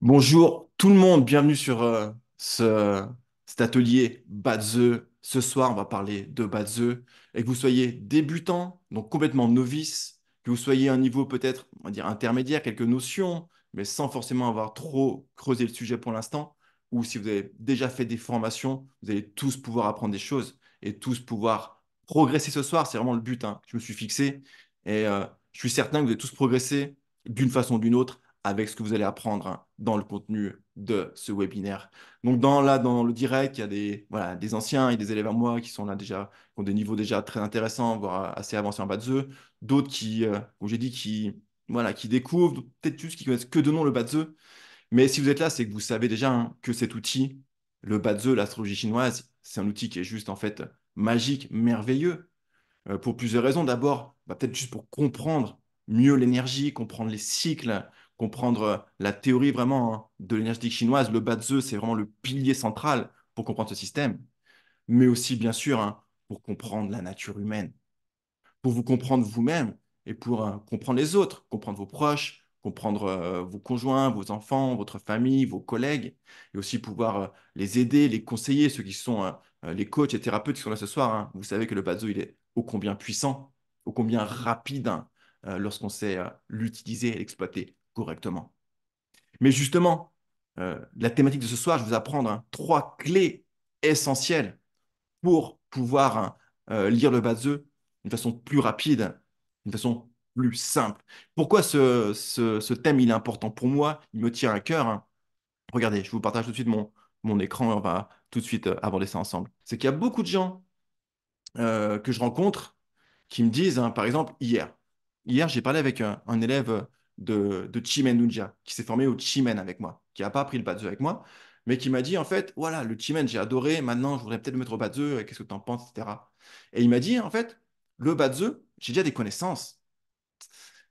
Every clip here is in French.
Bonjour tout le monde, bienvenue sur cet atelier Batzeu. Ce soir, on va parler de Batzeu et que vous soyez débutant, donc complètement novice, que vous soyez à un niveau peut-être, on va dire intermédiaire, quelques notions, mais sans forcément avoir trop creusé le sujet pour l'instant, ou si vous avez déjà fait des formations, vous allez tous pouvoir apprendre des choses et tous pouvoir progresser ce soir. C'est vraiment le but, hein, que je me suis fixé et je suis certain que vous allez tous progresser d'une façon ou d'une autre avec ce que vous allez apprendre, hein, dans le contenu de ce webinaire. Donc dans le direct, il y a des anciens et des élèves à moi qui sont là déjà, qui ont des niveaux déjà très intéressants, voire assez avancés en Batzeu. D'autres qui, comme j'ai dit, qui découvrent, peut-être juste qui connaissent que de nom le Batzeu. Mais si vous êtes là, c'est que vous savez déjà, hein, que cet outil, le Batzeu, l'astrologie chinoise, c'est un outil qui est juste en fait magique, merveilleux, pour plusieurs raisons. D'abord, peut-être juste pour comprendre mieux l'énergie, comprendre les cycles, comprendre la théorie vraiment, hein, de l'énergie chinoise. Le Bazi, c'est vraiment le pilier central pour comprendre ce système, mais aussi, bien sûr, hein, pour comprendre la nature humaine, pour vous comprendre vous-même et pour comprendre les autres, comprendre vos proches, comprendre vos conjoints, vos enfants, votre famille, vos collègues, et aussi pouvoir les aider, les conseiller, ceux qui sont les coachs et thérapeutes qui sont là ce soir, hein. Vous savez que le Bazo, il est ô combien puissant, ô combien rapide, hein, lorsqu'on sait l'utiliser et l'exploiter correctement. Mais justement, la thématique de ce soir, je vais vous apprendre, hein, trois clés essentielles pour pouvoir, hein, lire le Batzeu d'une façon plus rapide, d'une façon plus simple. Pourquoi ce thème il est important pour moi, il me tient à cœur, hein. Regardez, je vous partage tout de suite mon écran et on va tout de suite aborder ça ensemble. C'est qu'il y a beaucoup de gens que je rencontre qui me disent, hein, par exemple, hier, j'ai parlé avec un élève de Chimen Nunja, qui s'est formé au Chimen avec moi, qui n'a pas appris le Bazi avec moi, mais qui m'a dit, en fait, voilà, le Chimen, j'ai adoré, maintenant, je voudrais peut-être le mettre au Bazi, qu'est-ce que tu en penses, etc. Et il m'a dit, en fait, le Bazi, j'ai déjà des connaissances.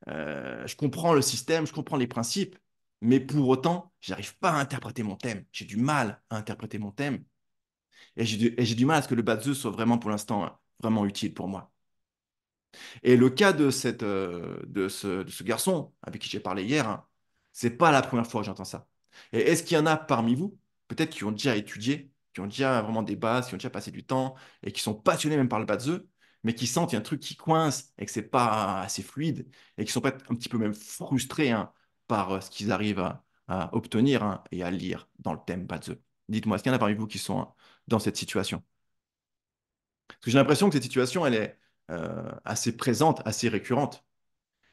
Je comprends le système, je comprends les principes, mais pour autant, j'arrive pas à interpréter mon thème. J'ai du mal à interpréter mon thème, et j'ai du mal à ce que le Bazi soit vraiment, pour l'instant, vraiment utile pour moi. Et le cas de ce garçon avec qui j'ai parlé hier, hein, c'est pas la première fois que j'entends ça. Et est-ce qu'il y en a parmi vous, peut-être qui ont déjà étudié, qui ont déjà vraiment des bases, qui ont déjà passé du temps et qui sont passionnés même par le Batzeu, mais qui sentent qu'il y a un truc qui coince et que c'est pas assez fluide et qui sont peut-être un petit peu même frustrés, hein, par ce qu'ils arrivent à obtenir, hein, et à lire dans le thème Batzeu. Dites-moi, est-ce qu'il y en a parmi vous qui sont, hein, dans cette situation? Parce que j'ai l'impression que cette situation, elle est assez présente, assez récurrente.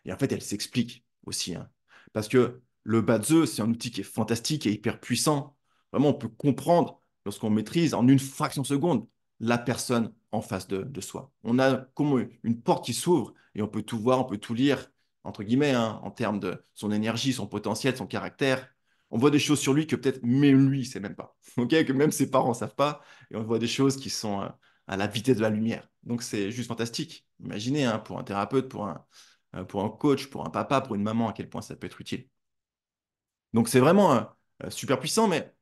Et en fait, elle s'explique aussi, hein. Parce que le Batzeu, c'est un outil qui est fantastique et hyper puissant. Vraiment, on peut comprendre, lorsqu'on maîtrise en une fraction de seconde, la personne en face de soi. On a comme une porte qui s'ouvre et on peut tout voir, on peut tout lire, entre guillemets, hein, en termes de son énergie, son potentiel, son caractère. On voit des choses sur lui que peut-être même lui, il sait même pas. Ok, que même ses parents ne savent pas. Et on voit des choses qui sont à la vitesse de la lumière. Donc, c'est juste fantastique. Imaginez, hein, pour un thérapeute, pour un coach, pour un papa, pour une maman, à quel point ça peut être utile. Donc c'est vraiment super puissant, mais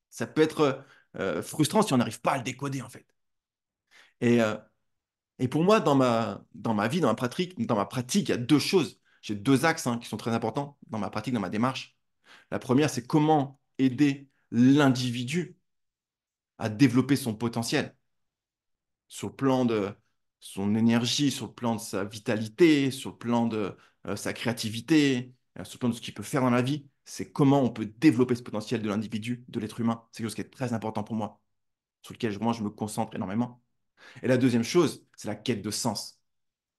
ça peut être frustrant si on n'arrive pas à le décoder en fait. Et, euh, et pour moi, dans ma vie, dans ma pratique, il y a deux choses. J'ai deux axes, hein, qui sont très importants dans ma pratique, dans ma démarche. La première, c'est comment aider l'individu à développer son potentiel sur le plan de son énergie, sur le plan de sa vitalité, sur le plan de sa créativité, sur le plan de ce qu'il peut faire dans la vie. C'est comment on peut développer ce potentiel de l'individu, de l'être humain. C'est quelque chose qui est très important pour moi, sur lequel moi je me concentre énormément. Et la deuxième chose, c'est la quête de sens.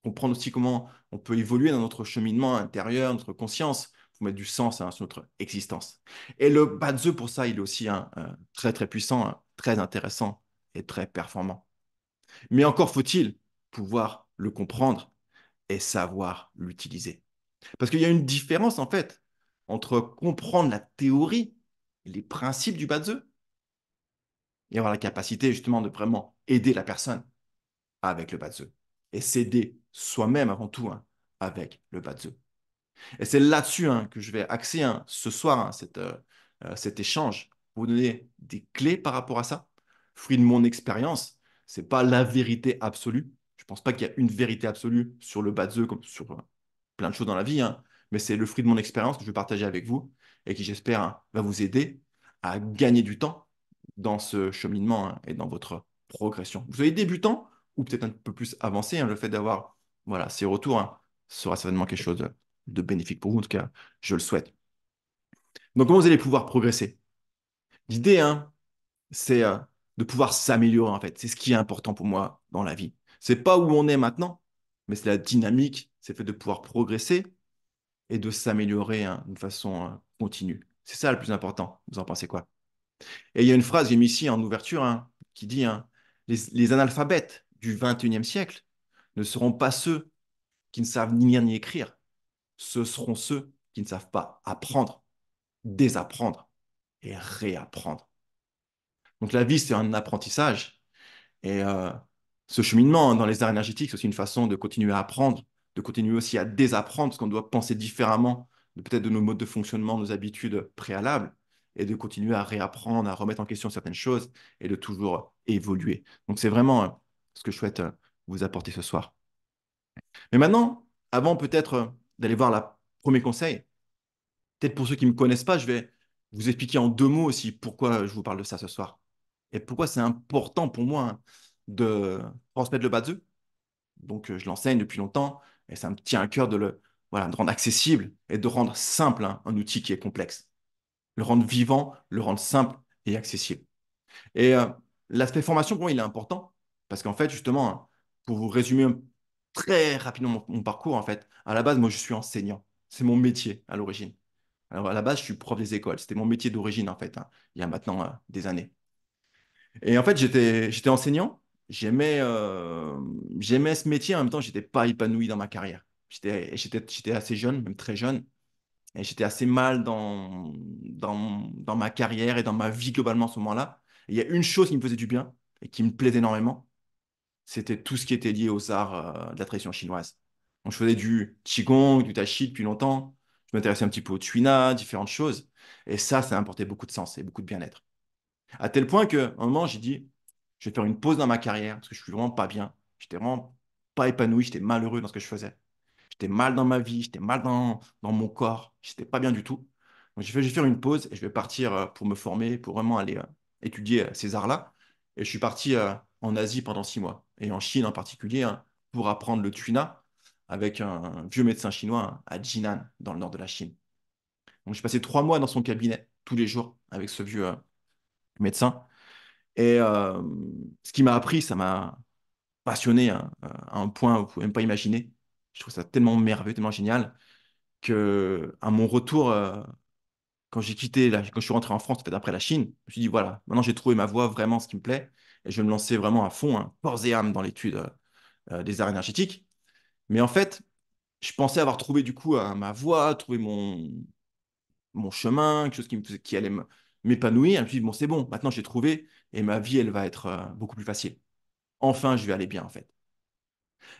Comprendre aussi comment on peut évoluer dans notre cheminement intérieur, notre conscience, pour mettre du sens, hein, sur notre existence. Et le Bazi, pour ça, il est aussi très très puissant, hein, très intéressant et très performant. Mais encore faut-il pouvoir le comprendre et savoir l'utiliser. Parce qu'il y a une différence, en fait, entre comprendre la théorie, les principes du Bazi, et avoir la capacité, justement, de vraiment aider la personne avec le Bazi. Et s'aider soi-même, avant tout, hein, avec le Bazi. Et c'est là-dessus, hein, que je vais axer, hein, ce soir, hein, cet échange, pour vous donner des clés par rapport à ça. Fruit de mon expérience, c'est pas la vérité absolue. Je pense pas qu'il y a une vérité absolue sur le Bazi comme sur plein de choses dans la vie, hein. mais c'est le fruit de mon expérience que je vais partager avec vous et qui, j'espère, hein, va vous aider à gagner du temps dans ce cheminement, hein, et dans votre progression. Vous soyez débutant ou peut-être un peu plus avancé, hein, le fait d'avoir voilà, ces retours, hein, sera certainement quelque chose de bénéfique pour vous. En tout cas, je le souhaite. Donc, comment vous allez pouvoir progresser? L'idée, hein, c'est de pouvoir s'améliorer, en fait. C'est ce qui est important pour moi dans la vie. C'est pas où on est maintenant, mais c'est la dynamique, c'est le fait de pouvoir progresser et de s'améliorer, hein, d'une façon continue. C'est ça le plus important. Vous en pensez quoi? Et il y a une phrase, j'ai mis ici en ouverture, hein, qui dit, hein, les analphabètes du 21e siècle ne seront pas ceux qui ne savent ni lire ni écrire. Ce seront ceux qui ne savent pas apprendre, désapprendre et réapprendre. Donc la vie, c'est un apprentissage. Et ce cheminement, hein, dans les arts énergétiques, c'est aussi une façon de continuer à apprendre, de continuer aussi à désapprendre, parce qu'on doit penser différemment de peut-être de nos modes de fonctionnement, nos habitudes préalables, et de continuer à réapprendre, à remettre en question certaines choses, et de toujours évoluer. Donc c'est vraiment ce que je souhaite vous apporter ce soir. Mais maintenant, avant peut-être d'aller voir le premier conseil, peut-être pour ceux qui ne me connaissent pas, je vais vous expliquer en deux mots aussi pourquoi je vous parle de ça ce soir. Et pourquoi c'est important pour moi, hein, de transmettre le Badze. Donc, je l'enseigne depuis longtemps et ça me tient à cœur voilà, de rendre accessible et de rendre simple, hein, un outil qui est complexe. Le rendre vivant, le rendre simple et accessible. Et l'aspect formation, pour moi, il est important parce qu'en fait, justement, hein, pour vous résumer très rapidement mon parcours, en fait, à la base, moi, je suis enseignant. C'est mon métier à l'origine. Alors, à la base, je suis prof des écoles. C'était mon métier d'origine, en fait, hein, il y a maintenant des années. Et en fait, j'étais enseignant. J'aimais ce métier. En même temps, j'étais pas épanoui dans ma carrière. J'étais assez jeune, même très jeune. Et j'étais assez mal dans ma carrière et dans ma vie globalement à ce moment-là. Et il y a une chose qui me faisait du bien et qui me plaisait énormément, c'était tout ce qui était lié aux arts de la tradition chinoise. Donc, je faisais du Qigong, du Tai Chi depuis longtemps. Je m'intéressais un petit peu au Tuina, différentes choses. Et ça m'apportait beaucoup de sens et beaucoup de bien-être. À tel point qu'à un moment, j'ai dit, je vais faire une pause dans ma carrière parce que je suis vraiment pas bien. J'étais vraiment pas épanoui, j'étais malheureux dans ce que je faisais. J'étais mal dans ma vie, j'étais mal dans mon corps, j'étais pas bien du tout. Donc j'ai fait, je vais faire une pause et je vais partir pour me former, pour vraiment aller étudier ces arts-là. Et je suis parti en Asie pendant 6 mois, et en Chine en particulier, hein, pour apprendre le tuna avec un vieux médecin chinois, hein, à Jinan, dans le nord de la Chine. Donc j'ai passé 3 mois dans son cabinet, tous les jours, avec ce vieux médecin. Et ce qui m'a appris, ça m'a passionné, hein, à un point où vous ne pouvez même pas imaginer. Je trouve ça tellement merveilleux, tellement génial, que à mon retour, quand j'ai quitté, quand je suis rentré en France, peut-être après la Chine, je me suis dit, voilà, maintenant j'ai trouvé ma voie, vraiment ce qui me plaît, et je vais me lancer vraiment à fond, hein, corps et âme dans l'étude des arts énergétiques. Mais en fait, je pensais avoir trouvé du coup ma voie, trouvé mon chemin, quelque chose qui allait m'épanouir. Je me suis dit, bon, c'est bon, maintenant j'ai trouvé, et ma vie, elle va être beaucoup plus facile. Enfin, je vais aller bien, en fait.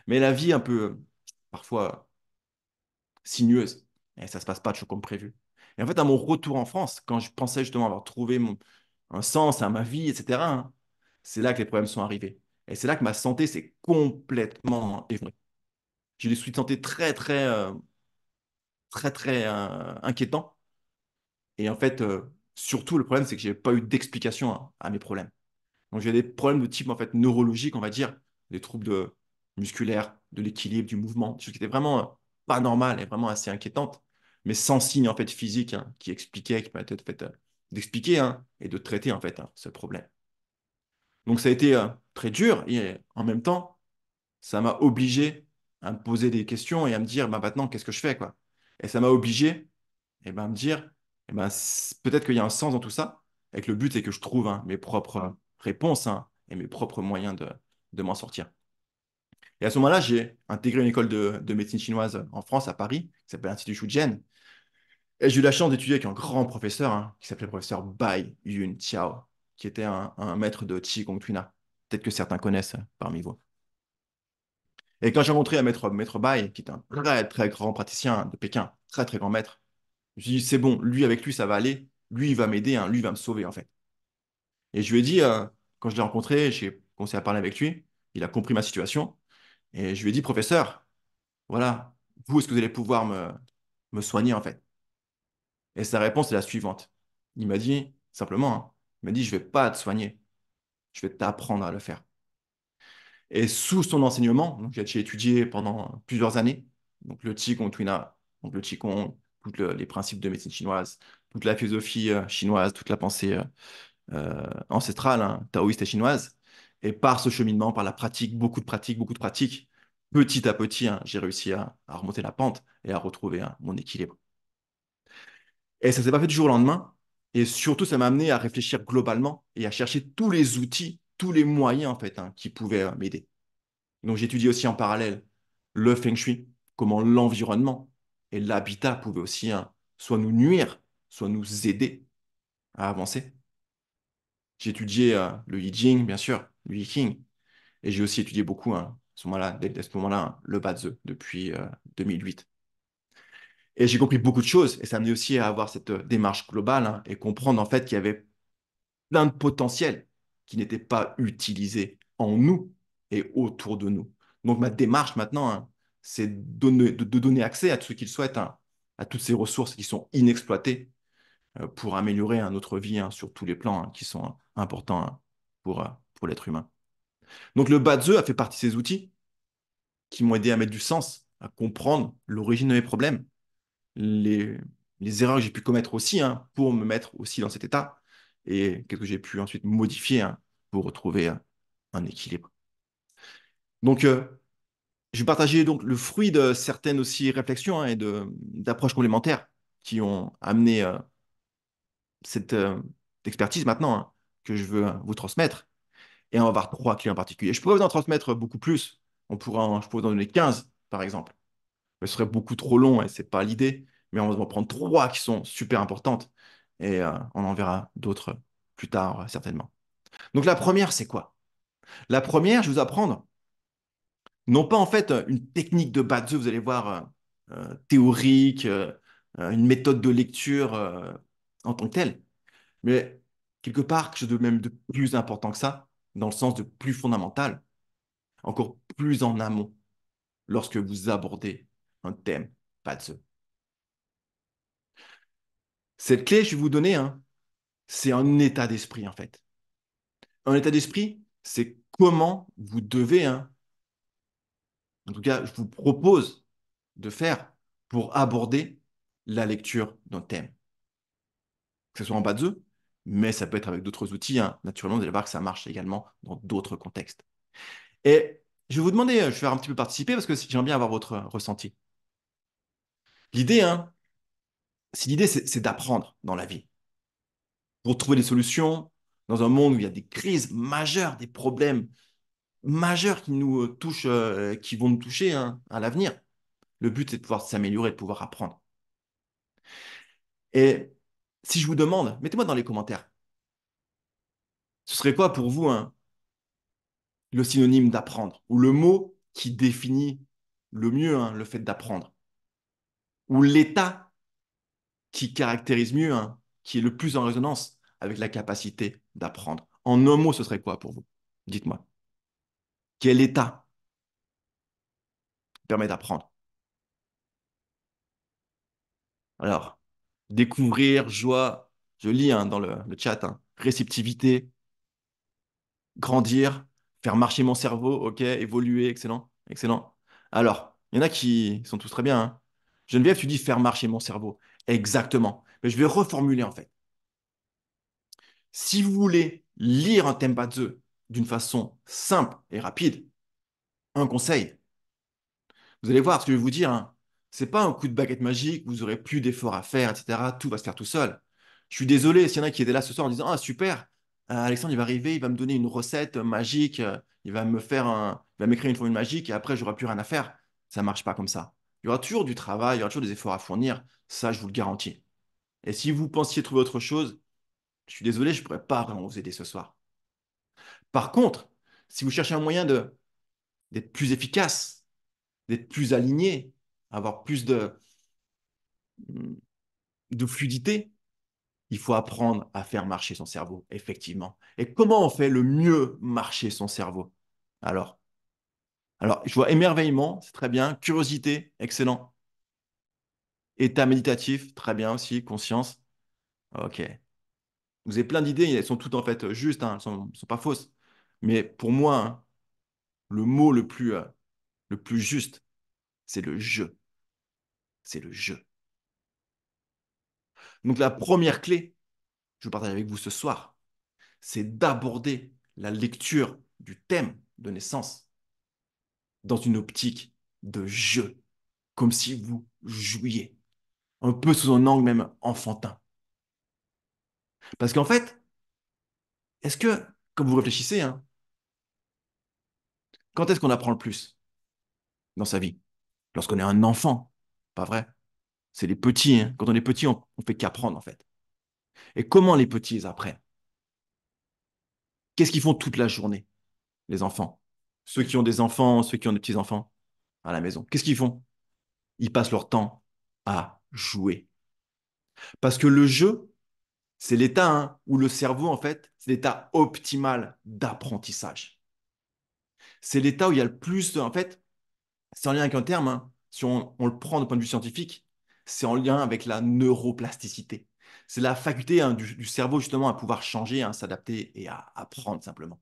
Mais la vie un peu, parfois, sinueuse, et ça se passe pas toujours comme prévu. Et en fait, à mon retour en France, quand je pensais justement avoir trouvé un sens à ma vie, etc., hein, c'est là que les problèmes sont arrivés. Et c'est là que ma santé s'est complètement effondrée. J'ai eu des soucis de santé très, inquiétants. Et en fait, surtout, le problème, c'est que j'ai pas eu d'explication à mes problèmes. Donc, j'ai des problèmes de type en fait neurologique, on va dire, des troubles musculaires, de l'équilibre, du mouvement, des choses qui étaient vraiment pas normales et vraiment assez inquiétantes, mais sans signe en fait physique, hein, qui permettait de, d'expliquer, hein, et de traiter en fait, hein, ce problème. Donc, ça a été très dur et en même temps, ça m'a obligé à me poser des questions et à me dire, bah, maintenant, qu'est-ce que je fais, quoi? Et ça m'a obligé, à me dire, peut-être qu'il y a un sens dans tout ça, et que le but est que je trouve, hein, mes propres réponses, hein, et mes propres moyens de m'en sortir. Et à ce moment-là, j'ai intégré une école de médecine chinoise en France, à Paris, qui s'appelle l'Institut Shuzhen. Et j'ai eu la chance d'étudier avec un grand professeur, hein, qui s'appelait le professeur Bai Yun Tiao, qui était un maître de Qigong Tuina. Peut-être que certains connaissent parmi vous. Et quand j'ai rencontré maître Bai, qui est un très, très grand praticien de Pékin, très, très grand maître, je me suis dit, c'est bon, lui, avec lui, ça va aller. Lui, il va m'aider, hein, lui, il va me sauver, en fait. Et je lui ai dit, quand je l'ai rencontré, j'ai commencé à parler avec lui. Il a compris ma situation. Et je lui ai dit, professeur, voilà, vous, est-ce que vous allez pouvoir me soigner en fait. Et sa réponse est la suivante. Il m'a dit, simplement, hein, il m'a dit, je ne vais pas te soigner, je vais t'apprendre à le faire. Et sous son enseignement, donc j'ai étudié pendant plusieurs années, donc le Qigong Tuina, donc le Qigong, les principes de médecine chinoise, toute la philosophie chinoise, toute la pensée ancestrale, hein, taoïste et chinoise. Et par ce cheminement, par la pratique, beaucoup de pratiques, petit à petit, hein, j'ai réussi à remonter la pente et à retrouver hein, mon équilibre. Et ça ne s'est pas fait du jour au lendemain. Et surtout, ça m'a amené à réfléchir globalement et à chercher tous les outils, tous les moyens en fait, hein, qui pouvaient m'aider. Donc j'étudie aussi en parallèle le feng shui, comment l'environnement et l'habitat pouvaient aussi hein, soit nous nuire, soit nous aider à avancer. J'ai étudié le I Ching, bien sûr, le I Ching, et j'ai aussi étudié beaucoup hein, à ce moment-là, dès ce moment-là, hein, le Bazi depuis 2008. Et j'ai compris beaucoup de choses, et ça m'a amené aussi à avoir cette démarche globale hein, et comprendre en fait qu'il y avait plein de potentiel qui n'était pas utilisé en nous et autour de nous. Donc ma démarche maintenant, hein, c'est de donner accès à tous ceux qui le souhaitent hein, à toutes ces ressources qui sont inexploitées pour améliorer hein, notre vie hein, sur tous les plans hein, qui sont importants hein, pour l'être humain. Donc le Bazi a fait partie de ces outils qui m'ont aidé à mettre du sens, à comprendre l'origine de mes problèmes, les, les erreurs que j'ai pu commettre aussi hein, pour me mettre aussi dans cet état et qu'est-ce que j'ai pu ensuite modifier hein, pour retrouver un équilibre. Donc, je vais partager donc le fruit de certaines aussi réflexions hein, et d'approches complémentaires qui ont amené cette expertise maintenant hein, que je veux vous transmettre. Et on va avoir trois clés en particulier. Je pourrais vous en transmettre beaucoup plus. Je pourrais vous en donner 15, par exemple. Mais ce serait beaucoup trop long et ce n'est pas l'idée. Mais on va en prendre trois qui sont super importantes. Et on en verra d'autres plus tard, certainement. Donc la première, c'est quoi? La première, je vais vous apprendre, non pas en fait une technique de Bazi, vous allez voir, théorique, une méthode de lecture en tant que telle, mais quelque part quelque chose de même de plus important que ça, dans le sens de plus fondamental, encore plus en amont, lorsque vous abordez un thème Bazi. Cette clé, je vais vous donner, hein, c'est un état d'esprit en fait. Un état d'esprit, c'est comment vous devez, hein, en tout cas, je vous propose de faire pour aborder la lecture d'un thème. Que ce soit en bas de eux, mais ça peut être avec d'autres outils. Hein. Naturellement, vous allez voir que ça marche également dans d'autres contextes. Et je vais vous demander, je vais faire un petit peu participer parce que j'aimerais bien avoir votre ressenti. L'idée, hein, c'est d'apprendre dans la vie pour trouver des solutions dans un monde où il y a des crises majeures, des problèmes majeurs qui nous touchent, qui vont nous toucher hein, à l'avenir. Le but, c'est de pouvoir s'améliorer, de pouvoir apprendre. Et si je vous demande, mettez-moi dans les commentaires, ce serait quoi pour vous hein, le synonyme d'apprendre ou le mot qui définit le mieux hein, le fait d'apprendre ou l'état qui caractérise mieux, hein, qui est le plus en résonance avec la capacité d'apprendre. En un mot, ce serait quoi pour vous? Dites-moi. Quel état permet d'apprendre? Alors, découvrir, joie, je lis hein, dans le chat, hein, réceptivité, grandir, faire marcher mon cerveau, ok, évoluer, excellent, excellent. Alors, il y en a qui sont tous très bien. Hein. Geneviève, tu dis faire marcher mon cerveau. Exactement. Mais je vais reformuler en fait. Si vous voulez lire un Tenbatsu d'une façon simple et rapide, un conseil, vous allez voir ce que je vais vous dire. Hein. C'est pas un coup de baguette magique, vous aurez plus d'efforts à faire, etc. Tout va se faire tout seul. Je suis désolé s'il y en a qui étaient là ce soir en disant ah super, Alexandre il va arriver, il va me donner une recette magique, il va m'écrire une formule magique et après j'aurai plus rien à faire. Ça marche pas comme ça. Il y aura toujours du travail, il y aura toujours des efforts à fournir. Ça, je vous le garantis. Et si vous pensiez trouver autre chose, je suis désolé, je ne pourrais pas vraiment vous aider ce soir. Par contre, si vous cherchez un moyen d'être plus efficace, d'être plus aligné, avoir plus de fluidité, il faut apprendre à faire marcher son cerveau, effectivement. Et comment on fait le mieux marcher son cerveau? Alors, alors, je vois émerveillement, c'est très bien. Curiosité, excellent. État méditatif, très bien aussi, conscience. Ok. Vous avez plein d'idées, elles sont toutes en fait justes, hein, elles sont pas fausses. Mais pour moi, hein, le mot le plus juste, c'est le jeu. C'est le jeu. Donc la première clé, je partage avec vous ce soir, c'est d'aborder la lecture du thème de naissance dans une optique de jeu, comme si vous jouiez, un peu sous un angle même enfantin. Parce qu'en fait, est-ce que, comme vous réfléchissez, hein, quand est-ce qu'on apprend le plus dans sa vie? Lorsqu'on est un enfant, pas vrai? C'est les petits, hein. Quand on est petit, on fait qu'apprendre en fait. Et comment les petits ils apprennent? Qu'est-ce qu'ils font toute la journée, les enfants? Ceux qui ont des enfants, ceux qui ont des petits-enfants à la maison. Qu'est-ce qu'ils font? Ils passent leur temps à jouer. Parce que le jeu, c'est l'état hein, où le cerveau, en fait, c'est l'état optimal d'apprentissage. C'est l'état où il y a le plus, en fait, c'est en lien avec un terme, hein, si on le prend d'un point de vue scientifique, c'est en lien avec la neuroplasticité. C'est la faculté hein, du cerveau, justement, à pouvoir changer, hein, s'adapter et à apprendre simplement.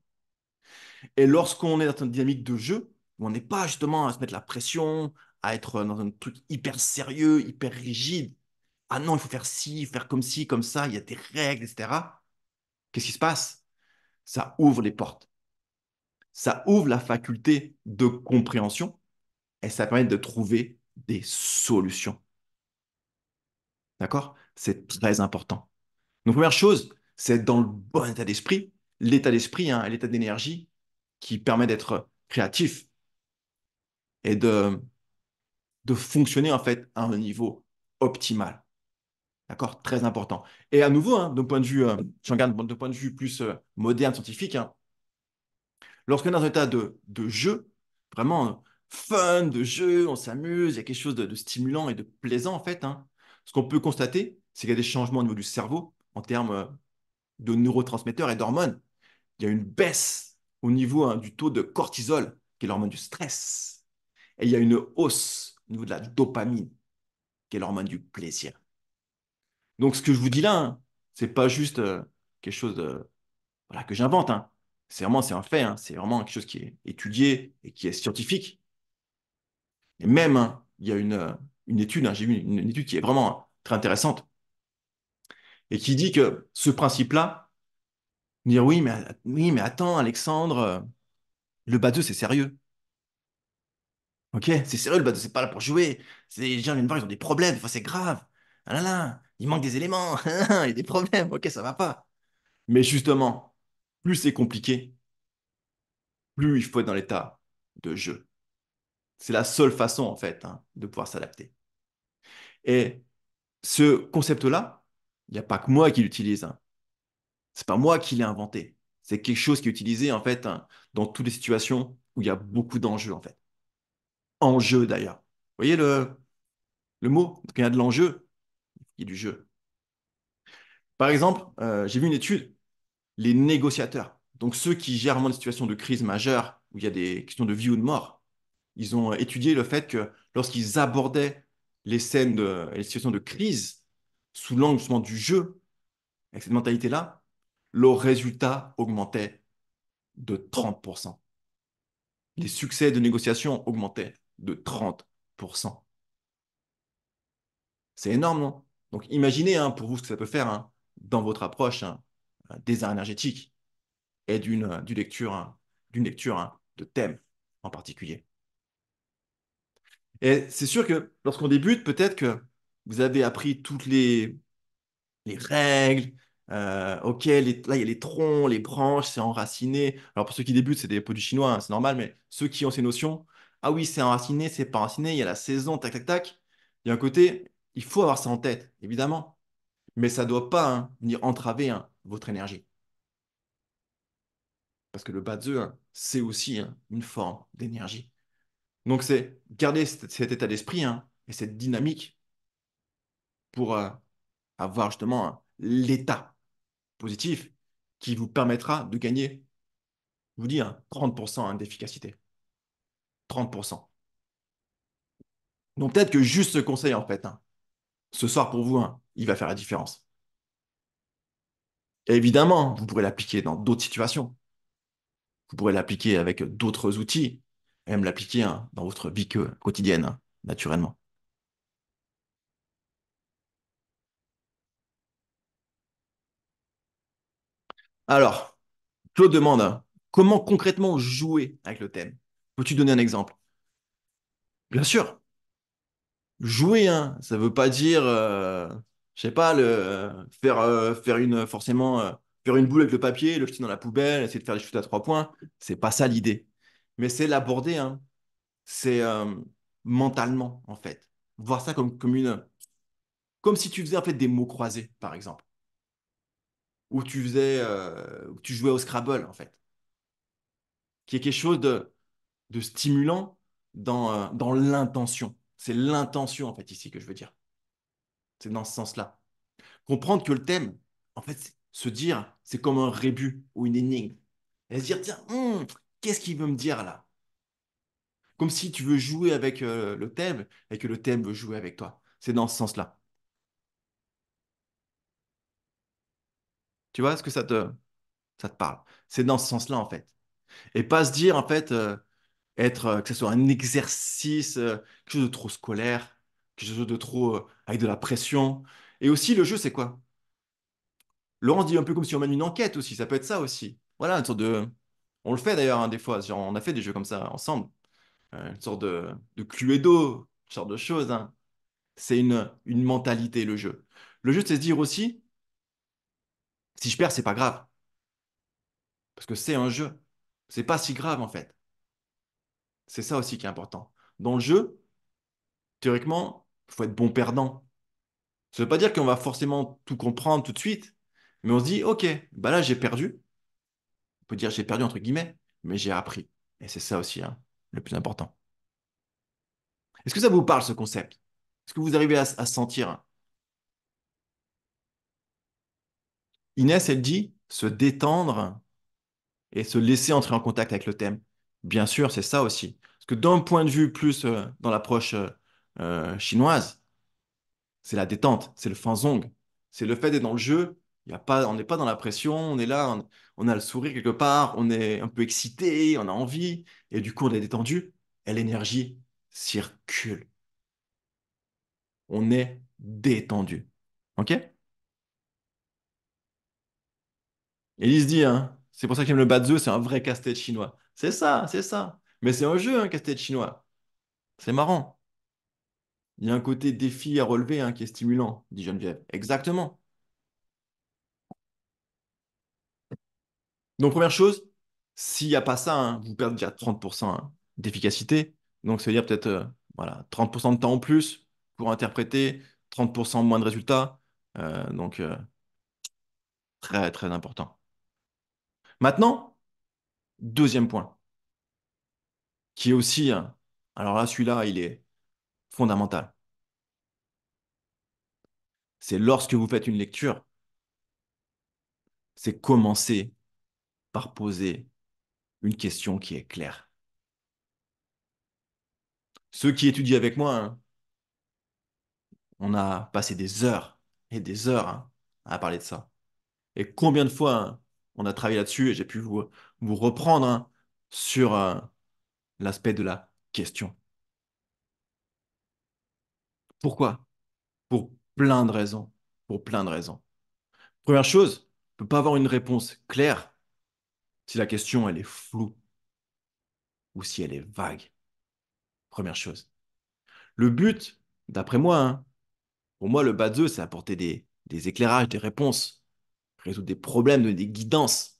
Et lorsqu'on est dans une dynamique de jeu, où on n'est pas justement à se mettre la pression, à être dans un truc hyper sérieux, hyper rigide, ah non, il faut faire ci, comme ça, il y a des règles, etc. Qu'est-ce qui se passe? Ça ouvre les portes. Ça ouvre la faculté de compréhension et ça permet de trouver des solutions. D'accord? C'est très important. Donc, première chose, c'est dans le bon état d'esprit, l'état d'esprit, hein, l'état d'énergie qui permet d'être créatif et de fonctionner en fait à un niveau optimal. D'accord? Très important. Et à nouveau, hein, d'un point de vue, je regarde d'un point de vue plus moderne, scientifique, hein, lorsqu'on est dans un état de jeu, vraiment fun, de jeu, on s'amuse, il y a quelque chose de stimulant et de plaisant en fait, hein, ce qu'on peut constater, c'est qu'il y a des changements au niveau du cerveau en termes de neurotransmetteurs et d'hormones. Il y a une baisse au niveau hein, du taux de cortisol, qui est l'hormone du stress. Et il y a une hausse au niveau de la dopamine, qui est l'hormone du plaisir. Donc, ce que je vous dis là, hein, c'est pas juste quelque chose voilà, que j'invente. Hein. C'est un fait. Hein. C'est vraiment quelque chose qui est étudié et qui est scientifique. Et même, hein, il y a une étude, hein, j'ai vu une étude qui est vraiment très intéressante et qui dit que ce principe-là, dire oui, mais attends, Alexandre, le bateau, c'est sérieux. Ok, c'est sérieux, le bateau, c'est pas là pour jouer. Les gens viennent voir, ils ont des problèmes, des fois c'est grave. Ah là là, il manque des éléments, il y a des problèmes, ok, ça va pas. Mais justement, plus c'est compliqué, plus il faut être dans l'état de jeu. C'est la seule façon, en fait, hein, de pouvoir s'adapter. Et ce concept-là, il n'y a pas que moi qui l'utilise. Hein. C'est pas moi qui l'ai inventé. C'est quelque chose qui est utilisé, en fait, hein, dans toutes les situations où il y a beaucoup d'enjeux, en fait. Enjeu, d'ailleurs. Vous voyez le mot? Quand il y a de l'enjeu, il y a du jeu. Par exemple, j'ai vu une étude, les négociateurs, donc ceux qui gèrent vraiment des situations de crise majeure, où il y a des questions de vie ou de mort, ils ont étudié le fait que lorsqu'ils abordaient les scènes les situations de crise sous l'angle justement du jeu, avec cette mentalité-là, leurs résultats augmentaient de 30%. Les succès de négociation augmentaient de 30%. C'est énorme, non? Donc imaginez hein, pour vous ce que ça peut faire hein, dans votre approche hein, des arts énergétiques et d'une lecture hein, de thème en particulier. Et c'est sûr que lorsqu'on débute, peut-être que vous avez appris toutes les règles. Ok, là, il y a les troncs, les branches, c'est enraciné. Alors, pour ceux qui débutent, c'est des pots du chinois, hein, c'est normal, mais ceux qui ont ces notions, ah oui, c'est enraciné, c'est pas enraciné, il y a la saison, tac, tac, tac. Il y a un côté, il faut avoir ça en tête, évidemment, mais ça ne doit pas hein, venir entraver hein, votre énergie. Parce que le bas de œuf, hein, c'est aussi hein, une forme d'énergie. Donc, c'est garder cet état d'esprit hein, et cette dynamique pour avoir justement hein, l'état positif qui vous permettra de gagner, je vous dis, hein, 30% hein, d'efficacité. 30%. Donc peut-être que juste ce conseil, en fait, hein, Ce soir, pour vous, hein, il va faire la différence. Et évidemment, vous pourrez l'appliquer dans d'autres situations. Vous pourrez l'appliquer avec d'autres outils, et même l'appliquer hein, dans votre vie quotidienne, hein, naturellement. Alors, Claude demande, hein, comment concrètement jouer avec le thème? Peux-tu donner un exemple? Bien sûr, jouer, hein, ça veut pas dire, je sais pas, faire faire une boule avec le papier, le jeter dans la poubelle, essayer de faire des shoots à 3 points. C'est pas ça l'idée. Mais c'est l'aborder, hein, c'est mentalement, en fait. Voir ça comme si tu faisais en fait des mots croisés, par exemple. Où tu jouais au Scrabble, en fait. Qui est quelque chose de stimulant dans l'intention. C'est l'intention, en fait, ici que je veux dire. C'est dans ce sens-là. Comprendre que le thème, en fait, se dire, c'est comme un rébut ou une énigme. Et se dire, tiens, qu'est-ce qu'il veut me dire là? Comme si tu veux jouer avec le thème et que le thème veut jouer avec toi. C'est dans ce sens-là. Tu vois, est-ce que ça te parle? C'est dans ce sens-là, en fait. Et pas se dire, en fait, que ce soit un exercice, quelque chose de trop scolaire, quelque chose de trop avec de la pression. Et aussi, le jeu, c'est quoi? Laurent dit un peu comme si on mène une enquête aussi, ça peut être ça aussi. Voilà, une sorte de. On le fait d'ailleurs, hein, des fois, genre, on a fait des jeux comme ça ensemble. Une sorte de Cluedo, ce genre de choses, hein. C'est une mentalité, le jeu. Le jeu, c'est se dire aussi, si je perds, c'est pas grave, parce que c'est un jeu. C'est pas si grave, en fait. C'est ça aussi qui est important. Dans le jeu, théoriquement, il faut être bon perdant. Ça veut pas dire qu'on va forcément tout comprendre tout de suite, mais on se dit, ok, bah là, j'ai perdu. On peut dire j'ai perdu entre guillemets, mais j'ai appris. Et c'est ça aussi, hein, le plus important. Est-ce que ça vous parle, ce concept? Est-ce que vous arrivez à sentir? Inès, elle dit se détendre et se laisser entrer en contact avec le thème. Bien sûr, c'est ça aussi. Parce que d'un point de vue plus dans l'approche chinoise, c'est la détente, c'est le fanzong. C'est le fait d'être dans le jeu. Il y a pas, on n'est pas dans la pression, on est là, on a le sourire quelque part, on est un peu excité, on a envie, et du coup on est détendu, et l'énergie circule. On est détendu. OK? Elise dit, hein, c'est pour ça qu'il aime le Batzeu, c'est un vrai casse-tête chinois. C'est ça, c'est ça. Mais c'est un jeu, un casse-tête chinois. C'est marrant. Il y a un côté défi à relever hein, qui est stimulant, dit Geneviève. Exactement. Donc, première chose, s'il n'y a pas ça, hein, vous perdez déjà 30% hein, d'efficacité. Donc, ça veut dire peut-être voilà, 30% de temps en plus pour interpréter, 30% moins de résultats. Donc, très, très important. Maintenant, deuxième point, qui est aussi, hein, alors là, celui-là, il est fondamental. C'est lorsque vous faites une lecture, c'est commencer par poser une question qui est claire. Ceux qui étudient avec moi, hein, on a passé des heures et des heures hein, à parler de ça. Et combien de fois hein, on a travaillé là-dessus et j'ai pu vous reprendre hein, sur l'aspect de la question. Pourquoi? Pour plein de raisons. Pour plein de raisons. Première chose, on ne peut pas avoir une réponse claire si la question elle est floue ou si elle est vague. Première chose. Le but, d'après moi, hein, pour moi, le bas de c'est apporter des éclairages, des réponses, résoudre des problèmes, donner des guidances.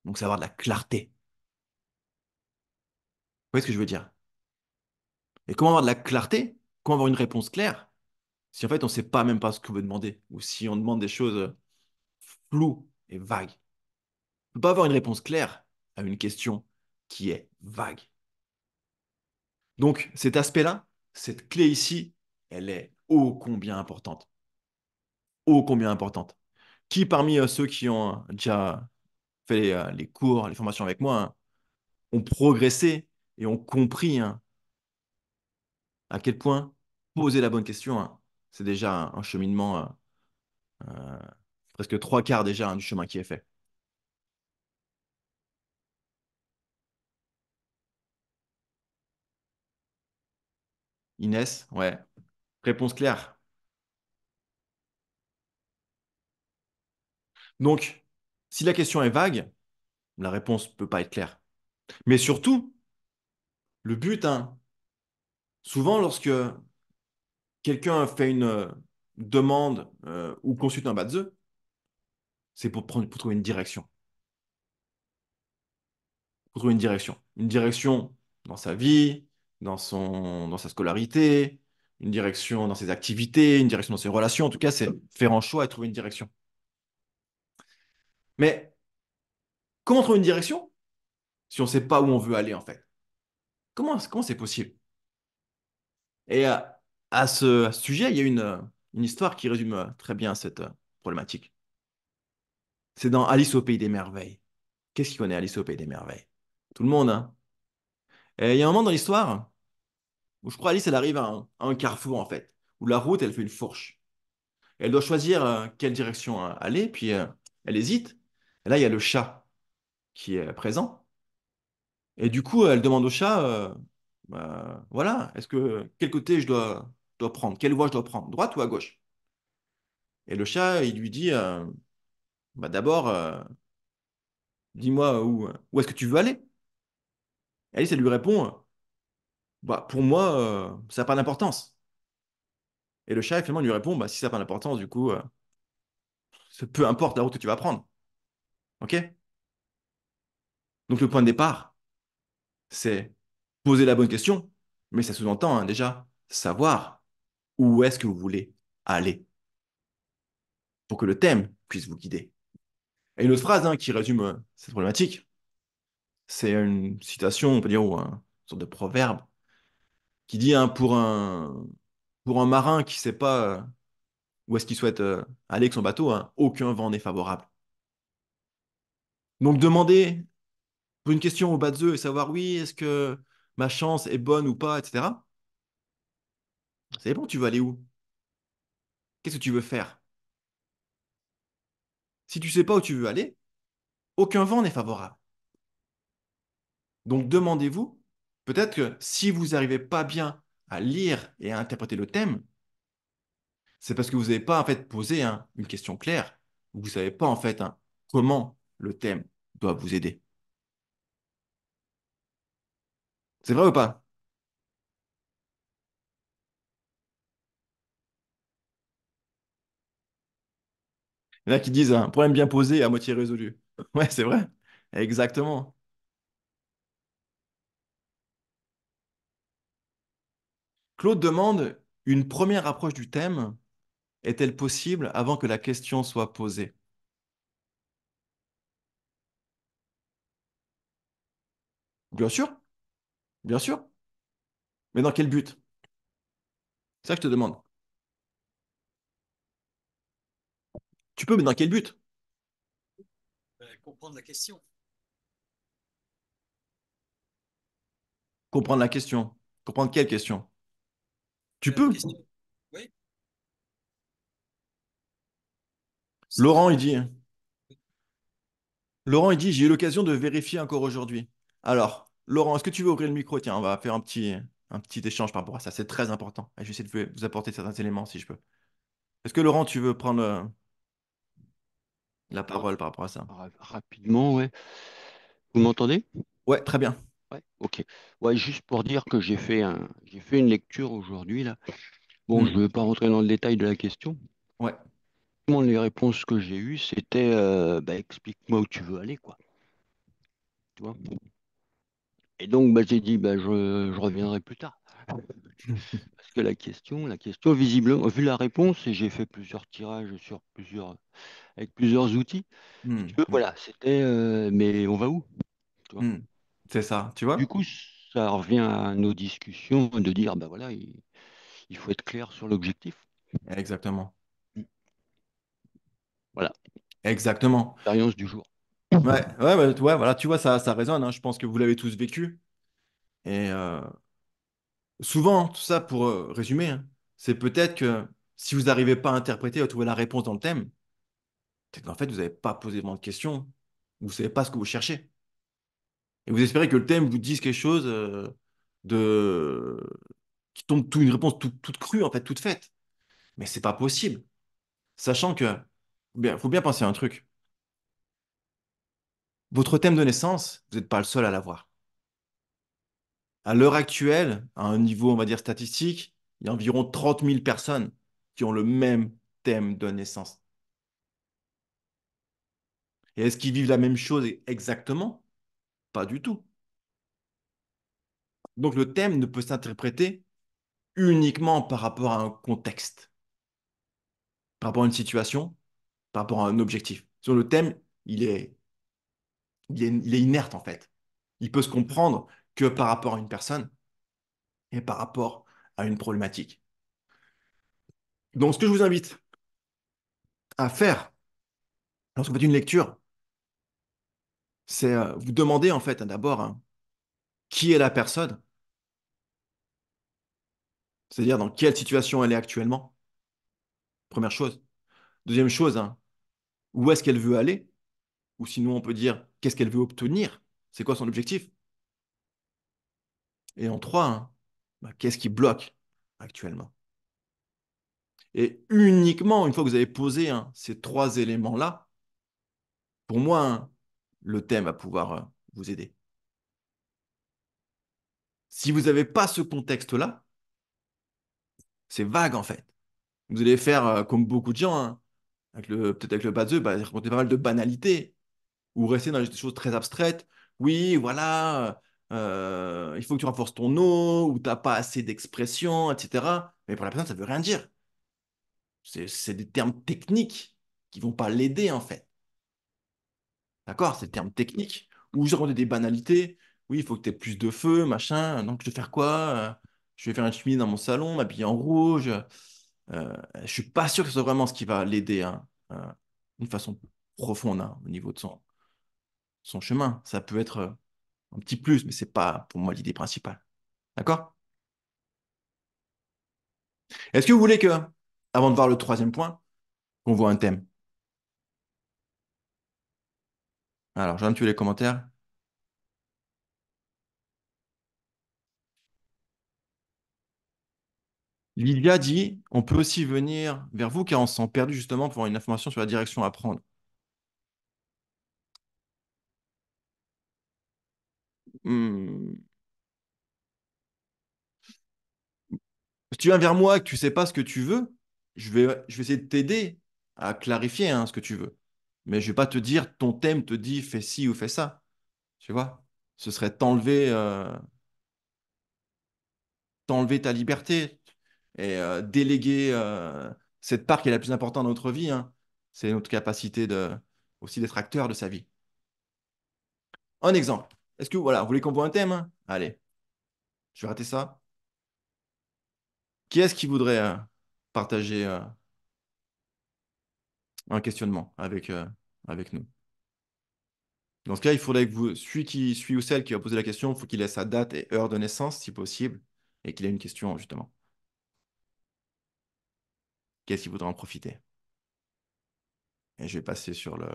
Donc, c'est avoir de la clarté. Vous voyez ce que je veux dire? Et comment avoir de la clarté? Comment avoir une réponse claire? Si en fait, on ne sait pas même pas ce qu'on veut demander, ou si on demande des choses floues et vagues. On ne peut pas avoir une réponse claire à une question qui est vague. Donc, cet aspect-là, cette clé ici, elle est ô combien importante. Ô combien importante. Qui parmi ceux qui ont déjà fait les cours, les formations avec moi, hein, ont progressé et ont compris hein, à quel point poser la bonne question, hein, C'est déjà un cheminement, euh, presque trois quarts déjà hein, du chemin qui est fait. Inès, ouais. Réponse claire. Donc, si la question est vague, la réponse peut pas être claire. Mais surtout, le but, hein, souvent lorsque quelqu'un fait une demande ou consulte un Batzeu, c'est pour trouver une direction. Pour trouver une direction. Une direction dans sa vie, dans sa scolarité, une direction dans ses activités, une direction dans ses relations. En tout cas, c'est faire un choix et trouver une direction. Mais comment trouver une direction si on ne sait pas où on veut aller en fait? Comment c'est possible? Et à ce sujet, il y a une histoire qui résume très bien cette problématique. C'est dans Alice au Pays des Merveilles. Qu'est-ce qui connaît Alice au Pays des Merveilles? Tout le monde, hein? Et il y a un moment dans l'histoire où je crois Alice, elle arrive à un carrefour, en fait, où la route, elle fait une fourche. Et elle doit choisir quelle direction aller, puis elle hésite. Et là, il y a le chat qui est présent. Et du coup, elle demande au chat, bah, voilà, quel côté dois prendre? Quelle voie je dois prendre? Droite ou à gauche? Et le chat, il lui dit, bah, d'abord, dis-moi où est-ce que tu veux aller? Et Alice, elle lui répond, bah, pour moi, ça n'a pas d'importance. Et le chat, finalement, lui répond, bah, si ça n'a pas d'importance, du coup, peu importe la route que tu vas prendre. OK? Donc, le point de départ, c'est poser la bonne question, mais ça sous-entend hein, déjà savoir où est-ce que vous voulez aller pour que le thème puisse vous guider. Et une autre phrase hein, qui résume cette problématique, c'est une citation, on peut dire, ou une sorte de proverbe qui dit hein, pour un marin qui ne sait pas où est-ce qu'il souhaite aller avec son bateau, hein, aucun vent n'est favorable. Donc, demander pour une question au bas de jeu et savoir, oui, est-ce que ma chance est bonne ou pas, etc. C'est bon, tu veux aller où? Qu'est-ce que tu veux faire? Si tu sais pas où tu veux aller, aucun vent n'est favorable. Donc demandez-vous, peut-être que si vous n'arrivez pas bien à lire et à interpréter le thème, c'est parce que vous n'avez pas en fait posé hein, une question claire, ou vous ne savez pas en fait hein, comment le thème doit vous aider. C'est vrai ou pas? Il y en a qui disent un problème bien posé à moitié résolu. Ouais, c'est vrai. Exactement. Claude demande, une première approche du thème est-elle possible avant que la question soit posée? Bien sûr, bien sûr. Mais dans quel but? C'est ça que je te demande. Tu peux, mais dans quel but? Comprendre la question. Comprendre la question. Comprendre quelle question? Tu La peux. question, oui, Laurent, savoir. il dit, Laurent, il dit, j'ai eu l'occasion de vérifier encore aujourd'hui. Alors, Laurent, est-ce que tu veux ouvrir le micro? Tiens, on va faire un petit échange par rapport à ça. C'est très important. Et je vais essayer de vous apporter certains éléments si je peux. Est-ce que Laurent, tu veux prendre la Ra- parole par rapport à ça? Rapidement, ouais. Vous m'entendez? Ouais, très bien. Ouais, ok. Ouais, juste pour dire que j'ai fait une lecture aujourd'hui là. Bon, je Hmm. ne vais pas rentrer dans le détail de la question. Ouais. Les réponses que j'ai eues, c'était bah, explique-moi où tu veux aller, quoi. Tu vois? Et donc, bah, j'ai dit, bah, je reviendrai plus tard. Parce que la question, visiblement, vu la réponse, et j'ai fait plusieurs tirages sur avec plusieurs outils. Si Hmm. tu veux, Hmm. voilà, c'était, mais on va où? Tu vois? Hmm. C'est ça, tu Du vois? coup, ça revient à nos discussions de dire, bah voilà, il faut être clair sur l'objectif. Exactement. Voilà, Exactement. expérience du jour. Ouais, voilà, tu vois, ça résonne, hein. Je pense que vous l'avez tous vécu. Et souvent, tout ça pour résumer, hein, c'est peut-être que Si vous n'arrivez pas à interpréter, à trouver la réponse dans le thème, c'est qu'en fait, vous n'avez pas posé vraiment de questions. Vous ne savez pas ce que vous cherchez. Et vous espérez que le thème vous dise quelque chose de qui tombe une réponse toute crue, en fait, toute faite. Mais c'est pas possible. Sachant que, bien, faut bien penser à un truc. Votre thème de naissance, vous n'êtes pas le seul à l'avoir. À l'heure actuelle, à un niveau, on va dire, statistique, il y a environ 30 000 personnes qui ont le même thème de naissance. Et est-ce qu'ils vivent la même chose exactement? Pas du tout. Donc le thème ne peut s'interpréter uniquement par rapport à un contexte, par rapport à une situation, par rapport à un objectif. Sur le thème, il est, il est inerte en fait. Il peut se comprendre que par rapport à une personne et par rapport à une problématique. Donc ce que je vous invite à faire lorsque vous faites une lecture, c'est vous demander en fait d'abord hein, qui est la personne, c'est-à-dire dans quelle situation elle est actuellement, première chose. Deuxième chose, hein, où est-ce qu'elle veut aller, ou sinon on peut dire qu'est-ce qu'elle veut obtenir, c'est quoi son objectif. Et en trois, hein, bah, qu'est-ce qui bloque actuellement. Et uniquement une fois que vous avez posé hein, ces trois éléments-là, pour moi, hein, le thème va pouvoir vous aider. Si vous n'avez pas ce contexte-là, c'est vague en fait. Vous allez faire comme beaucoup de gens, hein, peut-être avec le bas bah, raconter pas mal de banalités ou rester dans des choses très abstraites. Oui, voilà, il faut que tu renforces ton eau ou tu n'as pas assez d'expression, etc. Mais pour la personne, ça ne veut rien dire. C'est des termes techniques qui vont pas l'aider en fait. D'accord? C'est des termes techniques. Ou je raconter des banalités. Oui, il faut que tu aies plus de feu, machin. Donc, je vais faire quoi? Je vais faire une cheminée dans mon salon, m'habiller en rouge. Je suis pas sûr que ce soit vraiment ce qui va l'aider hein, d'une façon profonde hein, au niveau de son chemin. Ça peut être un petit plus, mais c'est pas pour moi l'idée principale. D'accord? Est-ce que vous voulez que, avant de voir le troisième point, qu'on voit un thème? Alors, je viens de tuer les commentaires. Lilia dit, on peut aussi venir vers vous car on se sent perdu justement pour avoir une information sur la direction à prendre. Hmm. Si tu viens vers moi et que tu sais pas ce que tu veux, je vais essayer de t'aider à clarifier hein, ce que tu veux. Mais je vais pas te dire, ton thème te dit, fais ci ou fais ça. Tu vois? Ce serait t'enlever ta liberté et déléguer cette part qui est la plus importante dans notre vie. Hein. C'est notre capacité aussi d'être acteur de sa vie. Un exemple. Est-ce que, voilà, vous voulez qu'on voit un thème? Hein. Allez, je vais rater ça. Qui est-ce qui voudrait partager un questionnement avec nous? Dans ce cas, il faudrait que celui ou celle qui va poser la question, il faut qu'il ait sa date et heure de naissance, si possible, et qu'il ait une question, justement. Qu'est-ce qu'il voudrait en profiter? Et je vais passer sur le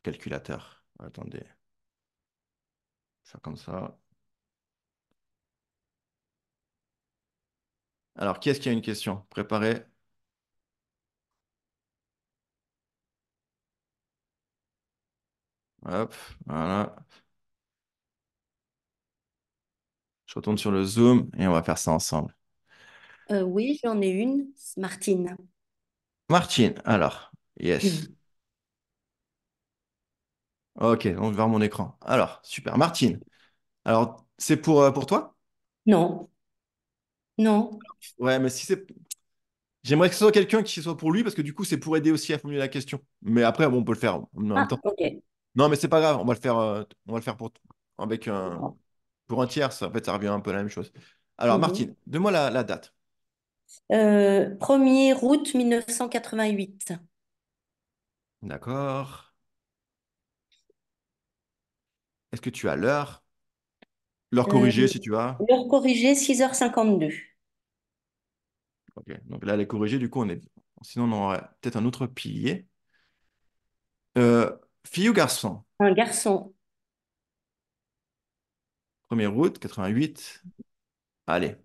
calculateur. Attendez, faire comme ça. Alors, qui est-ce qui a une question? Préparez. Hop, voilà. Je retourne sur le Zoom et on va faire ça ensemble. Oui, j'en ai une, c'est Martine. Martine, alors, yes. Ok, on va voir mon écran. Alors, super. Martine, alors, c'est pour toi? Non, non. Ouais, mais si c'est. J'aimerais que ce soit quelqu'un qui soit pour lui, parce que du coup, c'est pour aider aussi à formuler la question. Mais après, bon, on peut le faire en même Ah, temps. ok. Non, mais c'est pas grave, on va le faire avec pour un tiers, en fait, ça revient un peu à la même chose. Alors, Mhm. Martine, donne-moi la date. 1er août 1988. D'accord. Est-ce que tu as l'heure? L'heure Euh, corrigée, si tu as. L'heure corrigée, 6h52. Ok. Donc là, elle est corrigée, du coup, on est... Sinon, on aurait peut-être un autre pilier. Euh, Fille ou garçon? Un garçon. 1er août 88. Allez.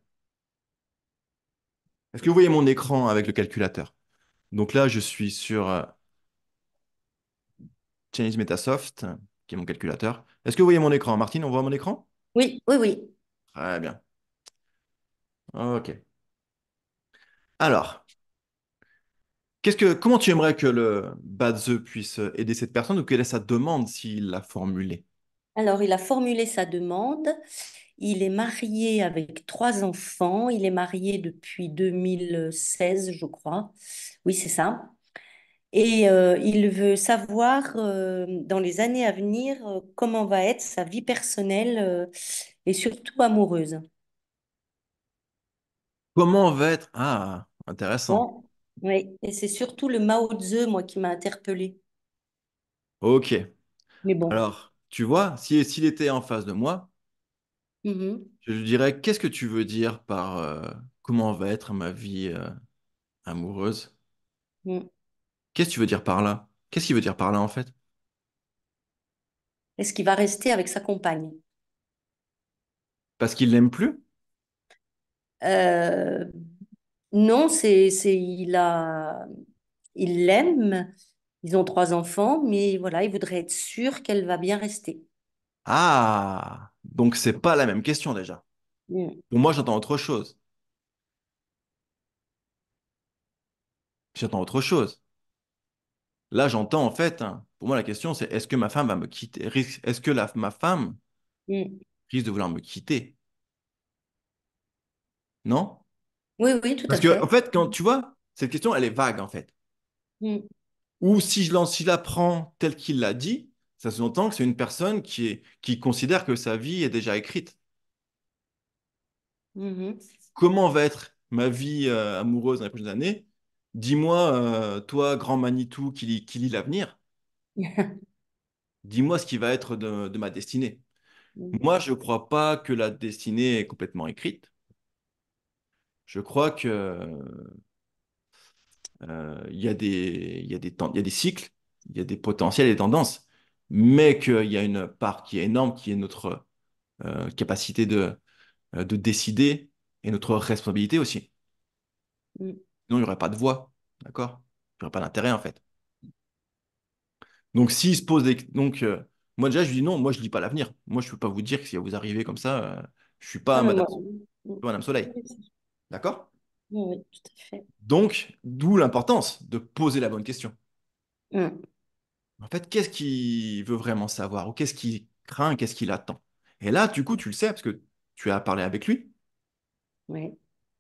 Est-ce que vous voyez mon écran avec le calculateur? Donc là, je suis sur Chinese Metasoft, qui est mon calculateur. Est-ce que vous voyez mon écran? Martine, on voit mon écran? Oui, oui, oui. Très bien. Ok. Alors, comment tu aimerais que le Badze puisse aider cette personne ou quelle est sa demande s'il l'a formulée? Alors, il a formulé sa demande. Il est marié avec trois enfants. Il est marié depuis 2016, je crois. Oui, c'est ça. Et il veut savoir dans les années à venir comment va être sa vie personnelle et surtout amoureuse. Comment va être... Ah, intéressant. Bon, oui, et c'est surtout le Mao Tse, moi, qui m'a interpellée. Ok. Mais bon. Alors, tu vois, s'il était en face de moi, Mhm, je lui dirais, qu'est-ce que tu veux dire par comment va être ma vie amoureuse? mhm. Qu'est-ce que tu veux dire par là? Qu'est-ce qu'il veut dire par là en fait? Est-ce qu'il va rester avec sa compagne? Parce qu'il l'aime plus? Euh, non, il l'aime. Ils ont trois enfants, mais voilà, il voudrait être sûr qu'elle va bien rester. Ah, donc c'est pas la même question déjà. Mhm, Pour moi, j'entends autre chose. J'entends autre chose. Là, j'entends en fait, hein, pour moi, la question c'est est-ce que ma femme va me quitter? Est-ce que ma femme mhm. risque de vouloir me quitter? Non? Oui, oui, tout à Parce que en fait. fait, quand tu vois, cette question, elle est vague en fait. Mhm, Ou si je la prends telle qu'il l'a dit, ça sous-entend que c'est une personne qui considère que sa vie est déjà écrite. mhm. Comment va être ma vie amoureuse dans les prochaines années? Dis-moi, toi, grand Manitou qui lit l'avenir, dis-moi ce qui va être de ma destinée. Mhm, Moi, je ne crois pas que la destinée est complètement écrite. Je crois que il y a des cycles, il y a des potentiels et des tendances, mais qu'il y a une part qui est énorme, qui est notre capacité de décider et notre responsabilité aussi. mhm. Sinon, il n'y aurait pas de voix, d'accord? Il n'y aurait pas d'intérêt en fait. Donc, s'il se pose des... Donc, moi déjà, je lui dis non, moi, je lis pas l'avenir. Moi, je ne peux pas vous dire que si vous arrivez comme ça, je suis Ah, pas mais Madame, moi, pas Madame Soleil. oui, D'accord? oui, tout à fait. Donc, d'où l'importance de poser la bonne question. Mhm, En fait, qu'est-ce qu'il veut vraiment savoir ou qu'est-ce qu'il craint, qu'est-ce qu'il attend? Et là, du coup, tu le sais parce que tu as parlé avec lui oui.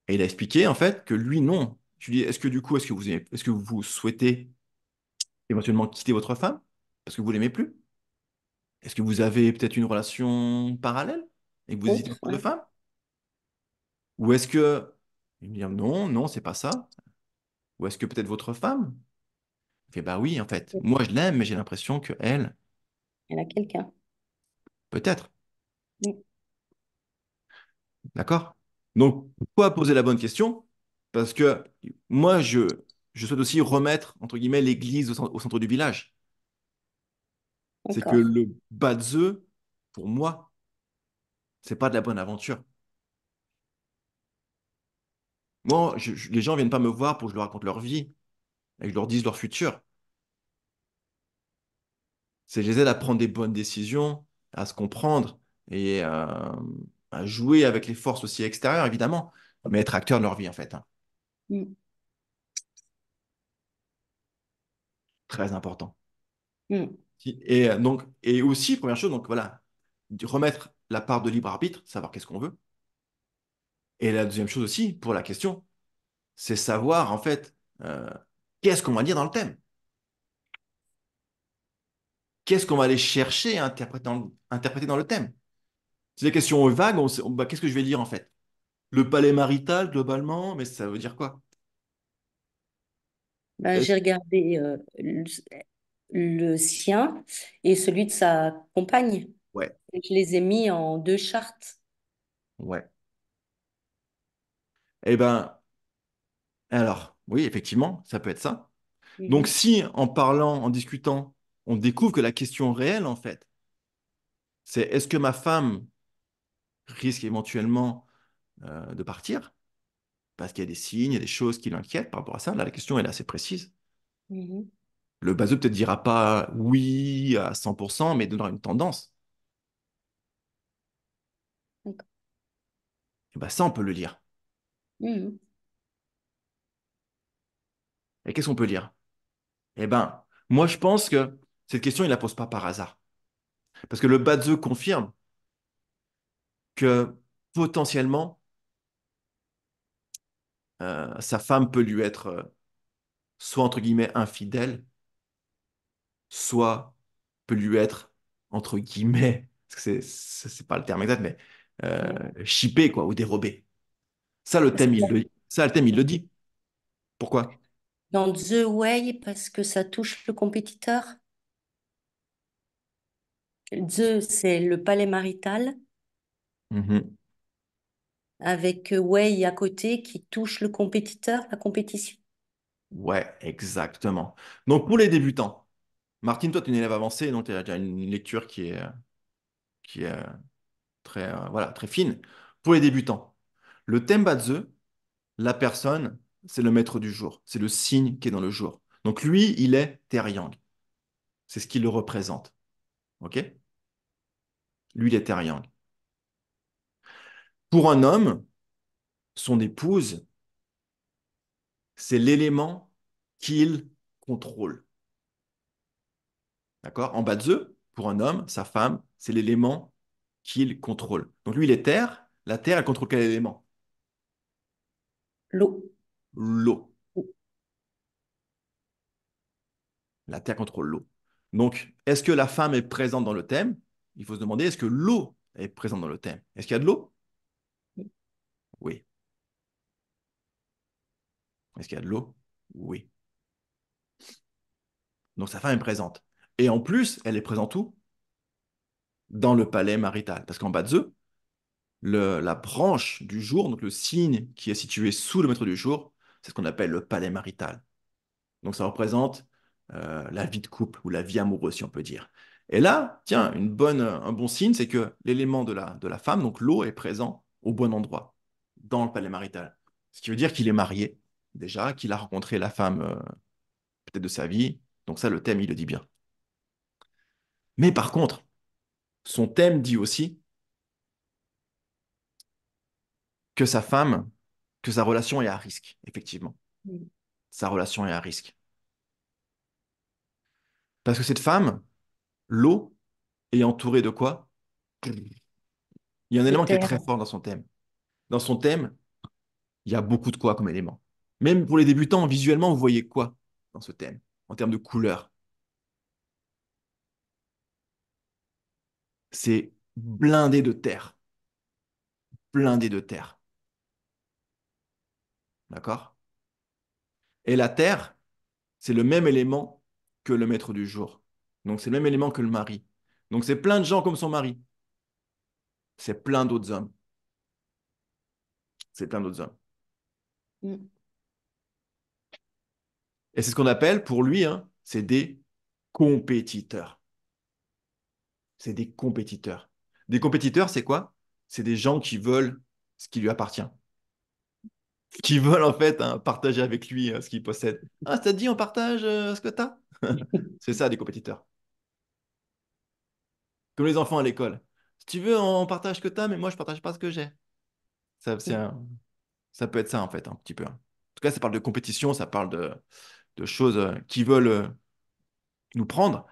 et il a expliqué en fait que lui, non. Tu lui dis, est-ce que du coup, est-ce que vous souhaitez éventuellement quitter votre femme parce que vous l'aimez plus? Est-ce que vous avez peut-être une relation parallèle et que vous hésitez Autre, entre deux ouais. femmes? Ou est-ce que... Il me dit, non, non, c'est pas ça. Ou est-ce que peut-être votre femme? Il fait, bah oui, en fait. Moi, je l'aime, mais j'ai l'impression que elle, Elle a quelqu'un. peut-être. Mhm. D'accord? Donc, pourquoi poser la bonne question? Parce que moi, je souhaite aussi remettre, entre guillemets, l'église au centre du village. C'est que D'accord. le Badzeux, pour moi, c'est pas de la bonne aventure. Moi, les gens viennent pas me voir pour que je leur raconte leur vie et que je leur dise leur futur. C'est je les aide à prendre des bonnes décisions, à se comprendre et à jouer avec les forces aussi extérieures, évidemment, mais être acteur de leur vie, en fait, hein. Mhm, Très important. mhm. Et donc, et aussi, première chose, donc voilà, remettre la part de libre arbitre, savoir qu'est-ce qu'on veut. Et la deuxième chose aussi, pour la question, c'est savoir, en fait, euh, qu'est-ce qu'on va dire dans le thème? Qu'est-ce qu'on va aller chercher à interpréter dans le thème? Si les questions sont vagues, bah, qu'est-ce que je vais lire, en fait? Le palais marital, globalement, mais ça veut dire quoi? Ben, Est-ce- j'ai regardé le sien et celui de sa compagne. Ouais, Et je les ai mis en deux chartes. ouais. Eh ben, Alors, oui, effectivement, ça peut être ça. Donc, Mhm, si en parlant, en discutant, on découvre que la question réelle, en fait, c'est est-ce que ma femme risque éventuellement de partir? Parce qu'il y a des signes, il y a des choses qui l'inquiètent par rapport à ça. Là, la question elle est assez précise. mhm. Le baseux peut-être dira pas oui à 100%, mais donnera une tendance. D'accord. Et ben ça, on peut le lire. Mhm, Et qu'est-ce qu'on peut lire? Eh ben, moi, je pense que cette question, il la pose pas par hasard. Parce que le baseux confirme que potentiellement, sa femme peut lui être soit entre guillemets infidèle, soit peut lui être entre guillemets, parce que c'est pas le terme exact, mais ouais. chippé quoi, ou dérobé. Ça, le Parce thème, que il le dit. Pourquoi? dans The Way, parce que ça touche le compétiteur. The, c'est le palais marital, Mhm. avec Way à côté qui touche le compétiteur, la compétition. Ouais, exactement. Donc, pour les débutants, Martine, toi, tu es une élève avancée, donc tu as déjà une lecture qui est très, voilà, très fine. Pour les débutants, le thème Bazeux, la personne, c'est le maître du jour. C'est le signe qui est dans le jour. Donc, lui, il est Terre-Yang. C'est ce qui le représente. OK? Lui, il est Terre-Yang. Pour un homme, son épouse, c'est l'élément qu'il contrôle. D'accord? En Bazeux, pour un homme, sa femme, c'est l'élément qu'il contrôle. Donc, lui, il est Terre. La Terre, elle contrôle quel élément? L'eau. L'eau. La Terre contrôle l'eau. Donc, est-ce que la femme est présente dans le thème? Il faut se demander, est-ce que l'eau est présente dans le thème? Est-ce qu'il y a de l'eau? Oui. Est-ce qu'il y a de l'eau? Oui. Donc, sa femme est présente. Et en plus, elle est présente où? Dans le palais marital. Parce qu'en bas de eux, la branche du jour, donc le signe qui est situé sous le maître du jour, c'est ce qu'on appelle le palais marital. Donc, ça représente la vie de couple ou la vie amoureuse, si on peut dire. Et là, tiens, un bon signe, c'est que l'élément de la femme, donc l'eau, est présent au bon endroit, dans le palais marital. Ce qui veut dire qu'il est marié, déjà, qu'il a rencontré la femme peut-être de sa vie. Donc ça, le thème, il le dit bien. Mais par contre, son thème dit aussi que sa femme, que sa relation est à risque, effectivement. Mhm. Sa relation est à risque. Parce que cette femme, l'eau, est entourée de quoi? Il y a un De élément qui est terre. très fort dans son thème. Dans son thème, il y a beaucoup de quoi comme élément. Même pour les débutants, visuellement, vous voyez quoi dans ce thème, en termes de couleurs? C'est blindé de terre. Blindé de terre. D'accord? Et la terre, c'est le même élément que le maître du jour. Donc, c'est le même élément que le mari. Donc, c'est plein de gens comme son mari. C'est plein d'autres hommes. C'est plein d'autres hommes. Mhm. Et c'est ce qu'on appelle, pour lui, hein, c'est des compétiteurs. C'est des compétiteurs. Des compétiteurs, c'est quoi? C'est des gens qui veulent ce qui lui appartient. Qui veulent en fait hein, partager avec lui ce qu'il possède. Ah, ça te dit, on partage ce que t'as? C'est ça, des compétiteurs. Comme les enfants à l'école. Si tu veux, on partage ce que t'as, mais moi, je partage pas ce que j'ai. Ça, ça peut être ça, en fait, un petit peu. En tout cas, ça parle de compétition, ça parle de choses qui veulent nous prendre.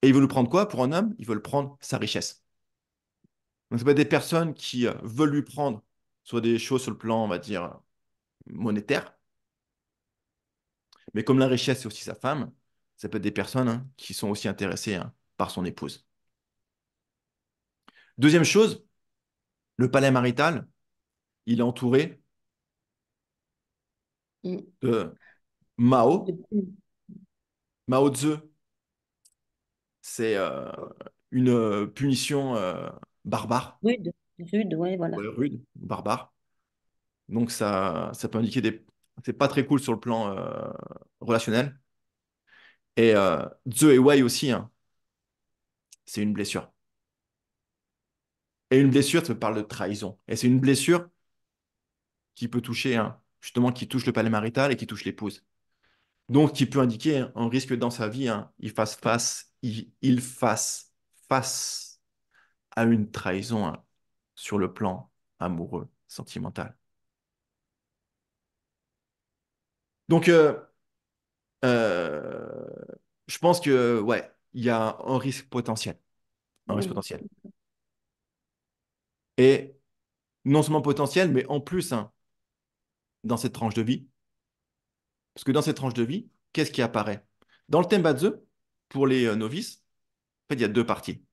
Et ils veulent nous prendre quoi pour un homme? Ils veulent prendre sa richesse. Donc, ça peut être des personnes qui veulent lui prendre soit des choses sur le plan, on va dire, monétaire, mais comme la richesse, c'est aussi sa femme, ça peut être des personnes hein, qui sont aussi intéressées hein, par son épouse. Deuxième chose, le palais marital, il est entouré Mhm. de Mao. De- Mao Tzu, c'est une punition barbare, Rude. Rude, ouais, voilà. ouais, rude, barbare. Donc ça peut indiquer c'est pas très cool sur le plan relationnel. Et Zhe et Wei aussi, hein, c'est une blessure. Et une blessure, ça parle de trahison. Et c'est une blessure qui peut toucher, hein, justement, qui touche le palais marital et qui touche l'épouse. Donc, qui peut indiquer un risque dans sa vie, hein, il fasse face à une trahison, hein, sur le plan amoureux, sentimental. Donc, euh, je pense que, ouais, il y a un risque potentiel. Un risque Mm. potentiel. Et non seulement potentiel, mais en plus, hein, dans cette tranche de vie, parce que dans cette tranche de vie, qu'est-ce qui apparaît? Dans le thème Badze, pour les novices, en fait, il y a deux parties.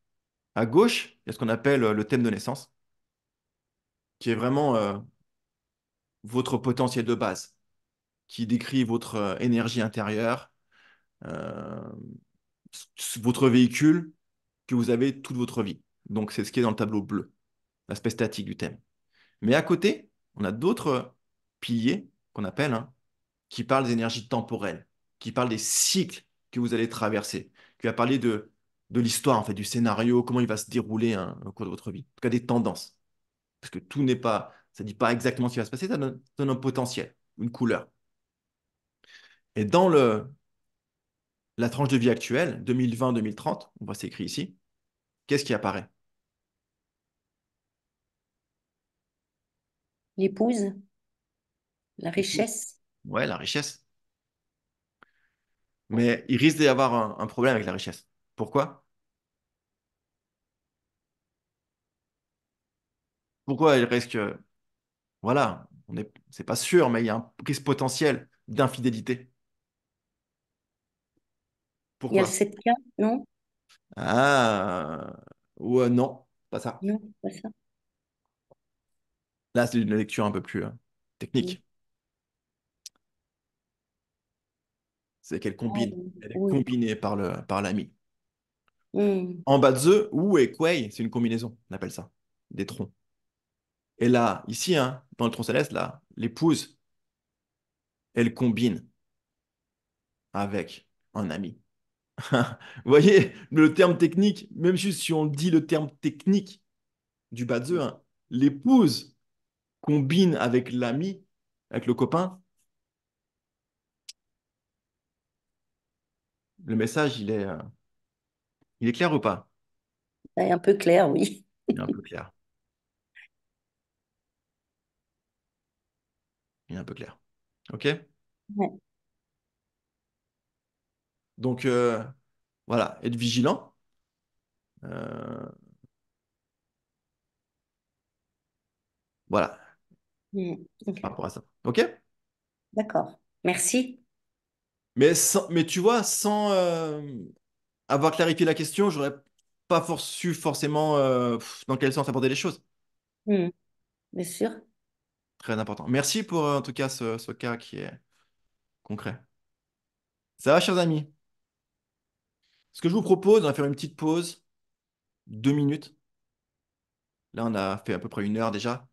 À gauche, il y a ce qu'on appelle le thème de naissance, qui est vraiment votre potentiel de base, qui décrit votre énergie intérieure, euh, votre véhicule que vous avez toute votre vie. Donc, c'est ce qui est dans le tableau bleu, l'aspect statique du thème. Mais à côté, on a d'autres piliers qu'on appelle, hein, qui parlent des énergies temporelles, qui parlent des cycles que vous allez traverser, qui va parler de l'histoire, en fait, du scénario, comment il va se dérouler, hein, au cours de votre vie. En tout cas, des tendances. Parce que tout n'est pas, ça ne dit pas exactement ce qui va se passer, ça donne un potentiel, une couleur. Et dans la tranche de vie actuelle, 2020-2030, on voit c'est écrit ici, qu'est-ce qui apparaît? L'épouse, la L'épouse. richesse. Ouais, la richesse. Mais il risque d'y avoir un problème avec la richesse. Pourquoi? Pourquoi il risque, voilà, c'est pas sûr, mais il y a un risque potentiel d'infidélité. Il y a le Pourquoi? 7K, non? Ah, ouais, non, pas ça. Non, pas ça. Là, c'est une lecture un peu plus Mm. technique. C'est qu'elle Ah, combine. Elle est oui. combinée par l'ami. Mm. En bas de The, Wu et Kuei, c'est une combinaison, on appelle ça, des troncs. Et là, ici, hein, dans le tronc céleste, là, l'épouse, elle combine avec un ami. Vous voyez, le terme technique, même juste si on dit le terme technique du bas de The, hein, l'épouse combine avec l'ami, avec le copain, le message, il est clair ou pas? C'est un peu clair, oui. Il est un peu clair. Il est un peu clair. OK? Ouais. Donc, voilà, être vigilant. euh, voilà, Mm. Ok. par rapport à ça. OK? D'accord. Merci. Mais tu vois, sans avoir clarifié la question, j'aurais pas su forcément dans quel sens aborder les choses. Mm. Bien sûr. Très important. Merci pour, en tout cas, ce cas qui est concret. Ça va, chers amis? Ce que je vous propose, on va faire une petite pause, 2 minutes. Là, on a fait à peu près 1 heure déjà.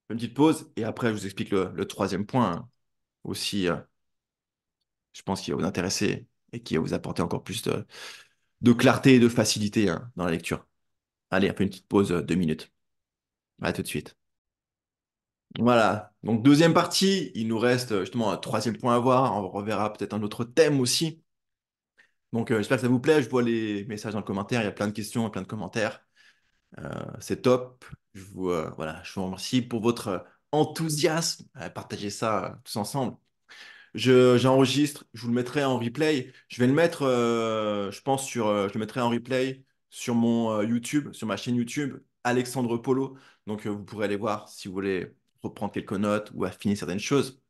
Une petite pause et après, je vous explique le troisième point, hein, aussi, je pense qu'il va vous intéresser et qui va vous apporter encore plus de clarté et de facilité, hein, dans la lecture. Allez, on fait une petite pause, 2 minutes. À tout de suite. Voilà. Donc, deuxième partie, il nous reste justement un troisième point à voir. On reverra peut-être un autre thème aussi. Donc, j'espère que ça vous plaît. Je vois les messages dans le commentaire. Il y a plein de questions et plein de commentaires. C'est top. Voilà, je vous remercie pour votre enthousiasme. Partagez ça tous ensemble. J'enregistre, je vous le mettrai en replay. Je vais le mettre, je pense, je le mettrai en replay sur mon YouTube, sur ma chaîne YouTube, Alexandre Polo. Donc, vous pourrez aller voir si vous voulez reprendre quelques notes ou affiner certaines choses.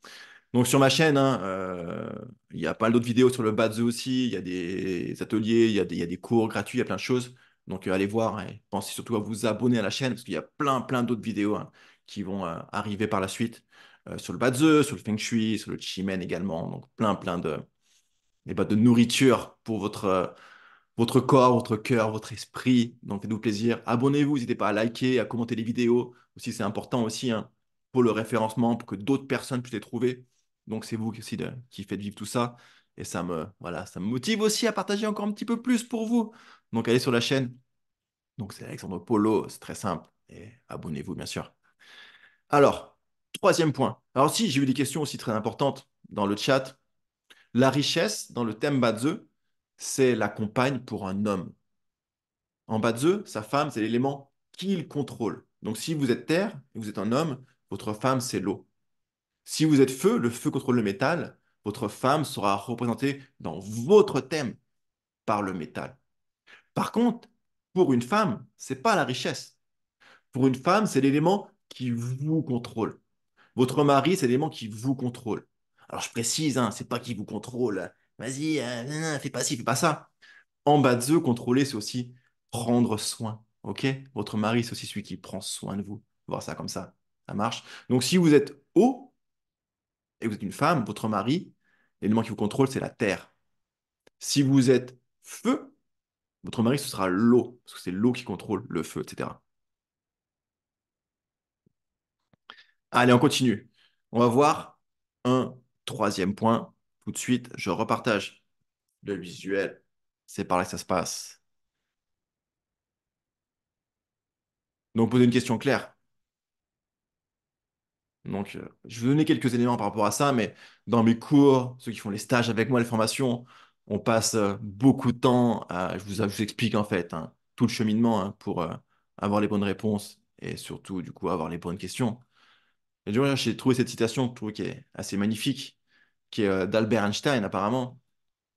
Donc, sur ma chaîne, hein, il y a pas mal d'autres vidéos sur le Badze aussi. Il y a des ateliers, il y a des cours gratuits, il y a plein de choses. Donc, allez voir et pensez surtout à vous abonner à la chaîne parce qu'il y a plein d'autres vidéos, hein, qui vont arriver par la suite sur le Badze, sur le Feng Shui, sur le Chimen également. Donc, plein de nourriture pour votre corps, votre cœur, votre esprit. Donc, faites-vous plaisir. Abonnez-vous, n'hésitez pas à liker, à commenter les vidéos. Aussi, c'est important aussi, hein, pour le référencement, pour que d'autres personnes puissent les trouver. Donc c'est vous aussi qui faites vivre tout ça. Et voilà, ça me motive aussi à partager encore un petit peu plus pour vous. Donc allez sur la chaîne. Donc c'est Alexandre Polo, c'est très simple. Et abonnez-vous, bien sûr. Alors, troisième point. Alors si, j'ai eu des questions aussi très importantes dans le chat. La richesse, dans le thème Badze, c'est la compagne pour un homme. En Badze, sa femme, c'est l'élément qu'il contrôle. Donc si vous êtes terre et vous êtes un homme, votre femme, c'est l'eau. Si vous êtes feu, le feu contrôle le métal, votre femme sera représentée dans votre thème par le métal. Par contre, pour une femme, c'est pas la richesse. Pour une femme, c'est l'élément qui vous contrôle. Votre mari, c'est l'élément qui vous contrôle. Alors je précise, hein, c'est pas qui vous contrôle. Vas-y, nan, nan, fais pas ci, fais pas ça. En bas de eux, contrôler, c'est aussi prendre soin. Ok? Votre mari, c'est aussi celui qui prend soin de vous. Voir ça comme ça marche. Donc si vous êtes eau et que vous êtes une femme, votre mari, l'élément qui vous contrôle, c'est la terre. Si vous êtes feu, votre mari, ce sera l'eau, parce que c'est l'eau qui contrôle le feu, etc. Allez, on continue. On va voir un troisième point. Tout de suite, je repartage le visuel. C'est par là que ça se passe. Donc, posez une question claire. Donc, je vais vous donner quelques éléments par rapport à ça, mais dans mes cours, ceux qui font les stages avec moi, les formations, on passe beaucoup de temps je vous explique en fait hein, tout le cheminement hein, pour avoir les bonnes réponses et surtout, du coup, avoir les bonnes questions. Et du coup, j'ai trouvé cette citation, je trouve qui est assez magnifique, qui est d'Albert Einstein apparemment.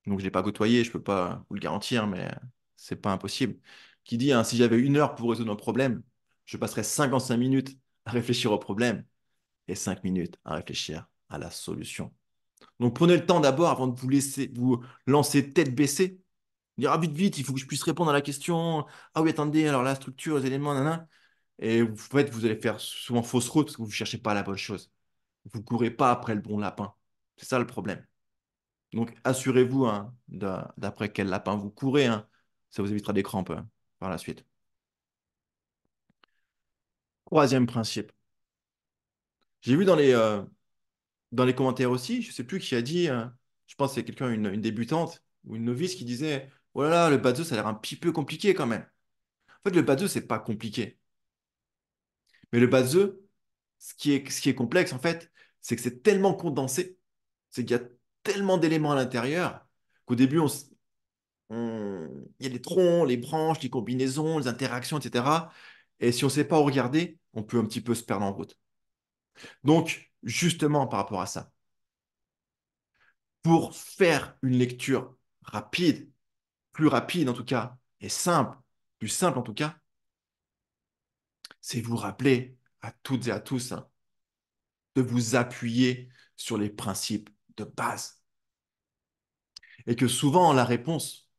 Donc, je ne l'ai pas côtoyé, je ne peux pas vous le garantir, mais c'est pas impossible. Qui dit, hein, si j'avais 1 heure pour résoudre un problème, je passerais 55 minutes à réfléchir au problème et 5 minutes à réfléchir à la solution. Donc prenez le temps d'abord avant de vous lancer tête baissée. Dire ah vite vite, il faut que je puisse répondre à la question. Ah oui, attendez, alors la structure, les éléments, nanana. Et en fait, vous allez faire souvent fausse route parce que vous ne cherchez pas la bonne chose. Vous ne courez pas après le bon lapin. C'est ça le problème. Donc assurez-vous hein, d'après quel lapin vous courez. Hein. Ça vous évitera des crampes hein, par la suite. Troisième principe. J'ai vu dans les commentaires aussi, je sais plus qui a dit, je pense que c'est quelqu'un, une débutante ou une novice qui disait, oh là là, le Badzo, ça a l'air un petit peu compliqué quand même. En fait, le Badzo, c'est pas compliqué. Mais le Badzo, ce qui est complexe, en fait, c'est que c'est tellement condensé, c'est qu'il y a tellement d'éléments à l'intérieur qu'au début, il y a les troncs, les branches, les combinaisons, les interactions, etc. Et si on ne sait pas où regarder, on peut un petit peu se perdre en route. Donc, justement, par rapport à ça, pour faire une lecture rapide, plus rapide en tout cas, et simple, plus simple en tout cas, c'est vous rappeler à toutes et à tous hein, de vous appuyer sur les principes de base. Et que souvent, la réponse,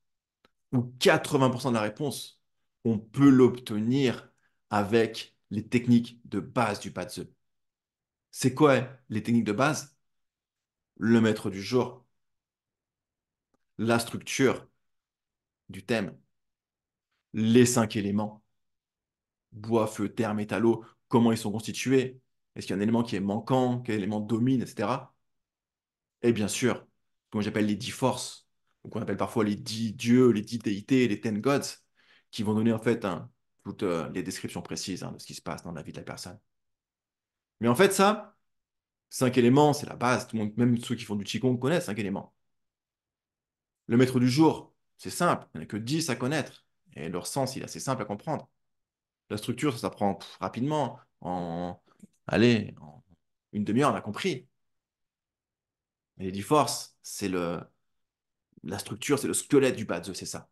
ou 80% de la réponse, on peut l'obtenir avec les techniques de base du Batze. C'est quoi les techniques de base? Le maître du jour, la structure du thème, les 5 éléments, bois, feu, terre, métallo, comment ils sont constitués, est-ce qu'il y a un élément qui est manquant, quel élément domine, etc. Et bien sûr, comme j'appelle les 10 forces, ou qu'on appelle parfois les 10 dieux, les 10 déités, les 10 gods, qui vont donner en fait toutes les descriptions précises de ce qui se passe dans la vie de la personne. Mais en fait, ça, 5 éléments, c'est la base. Tout le monde, même ceux qui font du Qigong connaissent 5 éléments. Le maître du jour, c'est simple, il n'y en a que 10 à connaître. Et leur sens, il est assez simple à comprendre. La structure, ça s'apprend rapidement. Allez, en une demi-heure, on a compris. Et les 10 forces, la structure, c'est le squelette du Batze, c'est ça.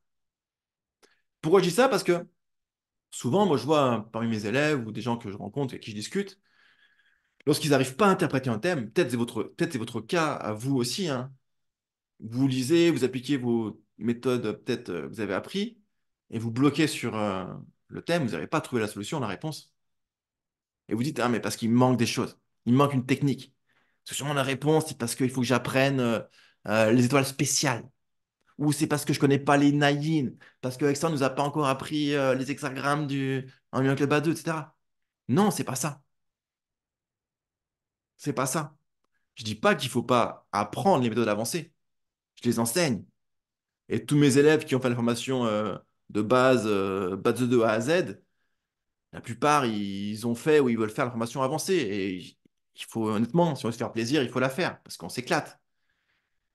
Pourquoi je dis ça? Parce que souvent, moi, je vois parmi mes élèves ou des gens que je rencontre et avec qui je discute, lorsqu'ils n'arrivent pas à interpréter un thème, peut-être c'est votre cas à vous aussi, hein. Vous lisez, vous appliquez vos méthodes, peut-être que vous avez appris, et vous bloquez sur le thème, vous n'avez pas trouvé la solution, la réponse. Et vous dites, ah, mais parce qu'il me manque des choses. Il me manque une technique. C'est sûrement la réponse, c'est parce qu'il faut que j'apprenne les étoiles spéciales. Ou c'est parce que je connais pas les naïns. Parce que Alexandre nous a pas encore appris les hexagrammes en lien avec le Badeux, etc. Non, c'est pas ça. C'est pas ça. Je dis pas qu'il faut pas apprendre les méthodes avancées. Je les enseigne. Et tous mes élèves qui ont fait la formation base de A à Z, la plupart, ils ont fait ou ils veulent faire la formation avancée. Et il faut, honnêtement, si on veut se faire plaisir, il faut la faire parce qu'on s'éclate.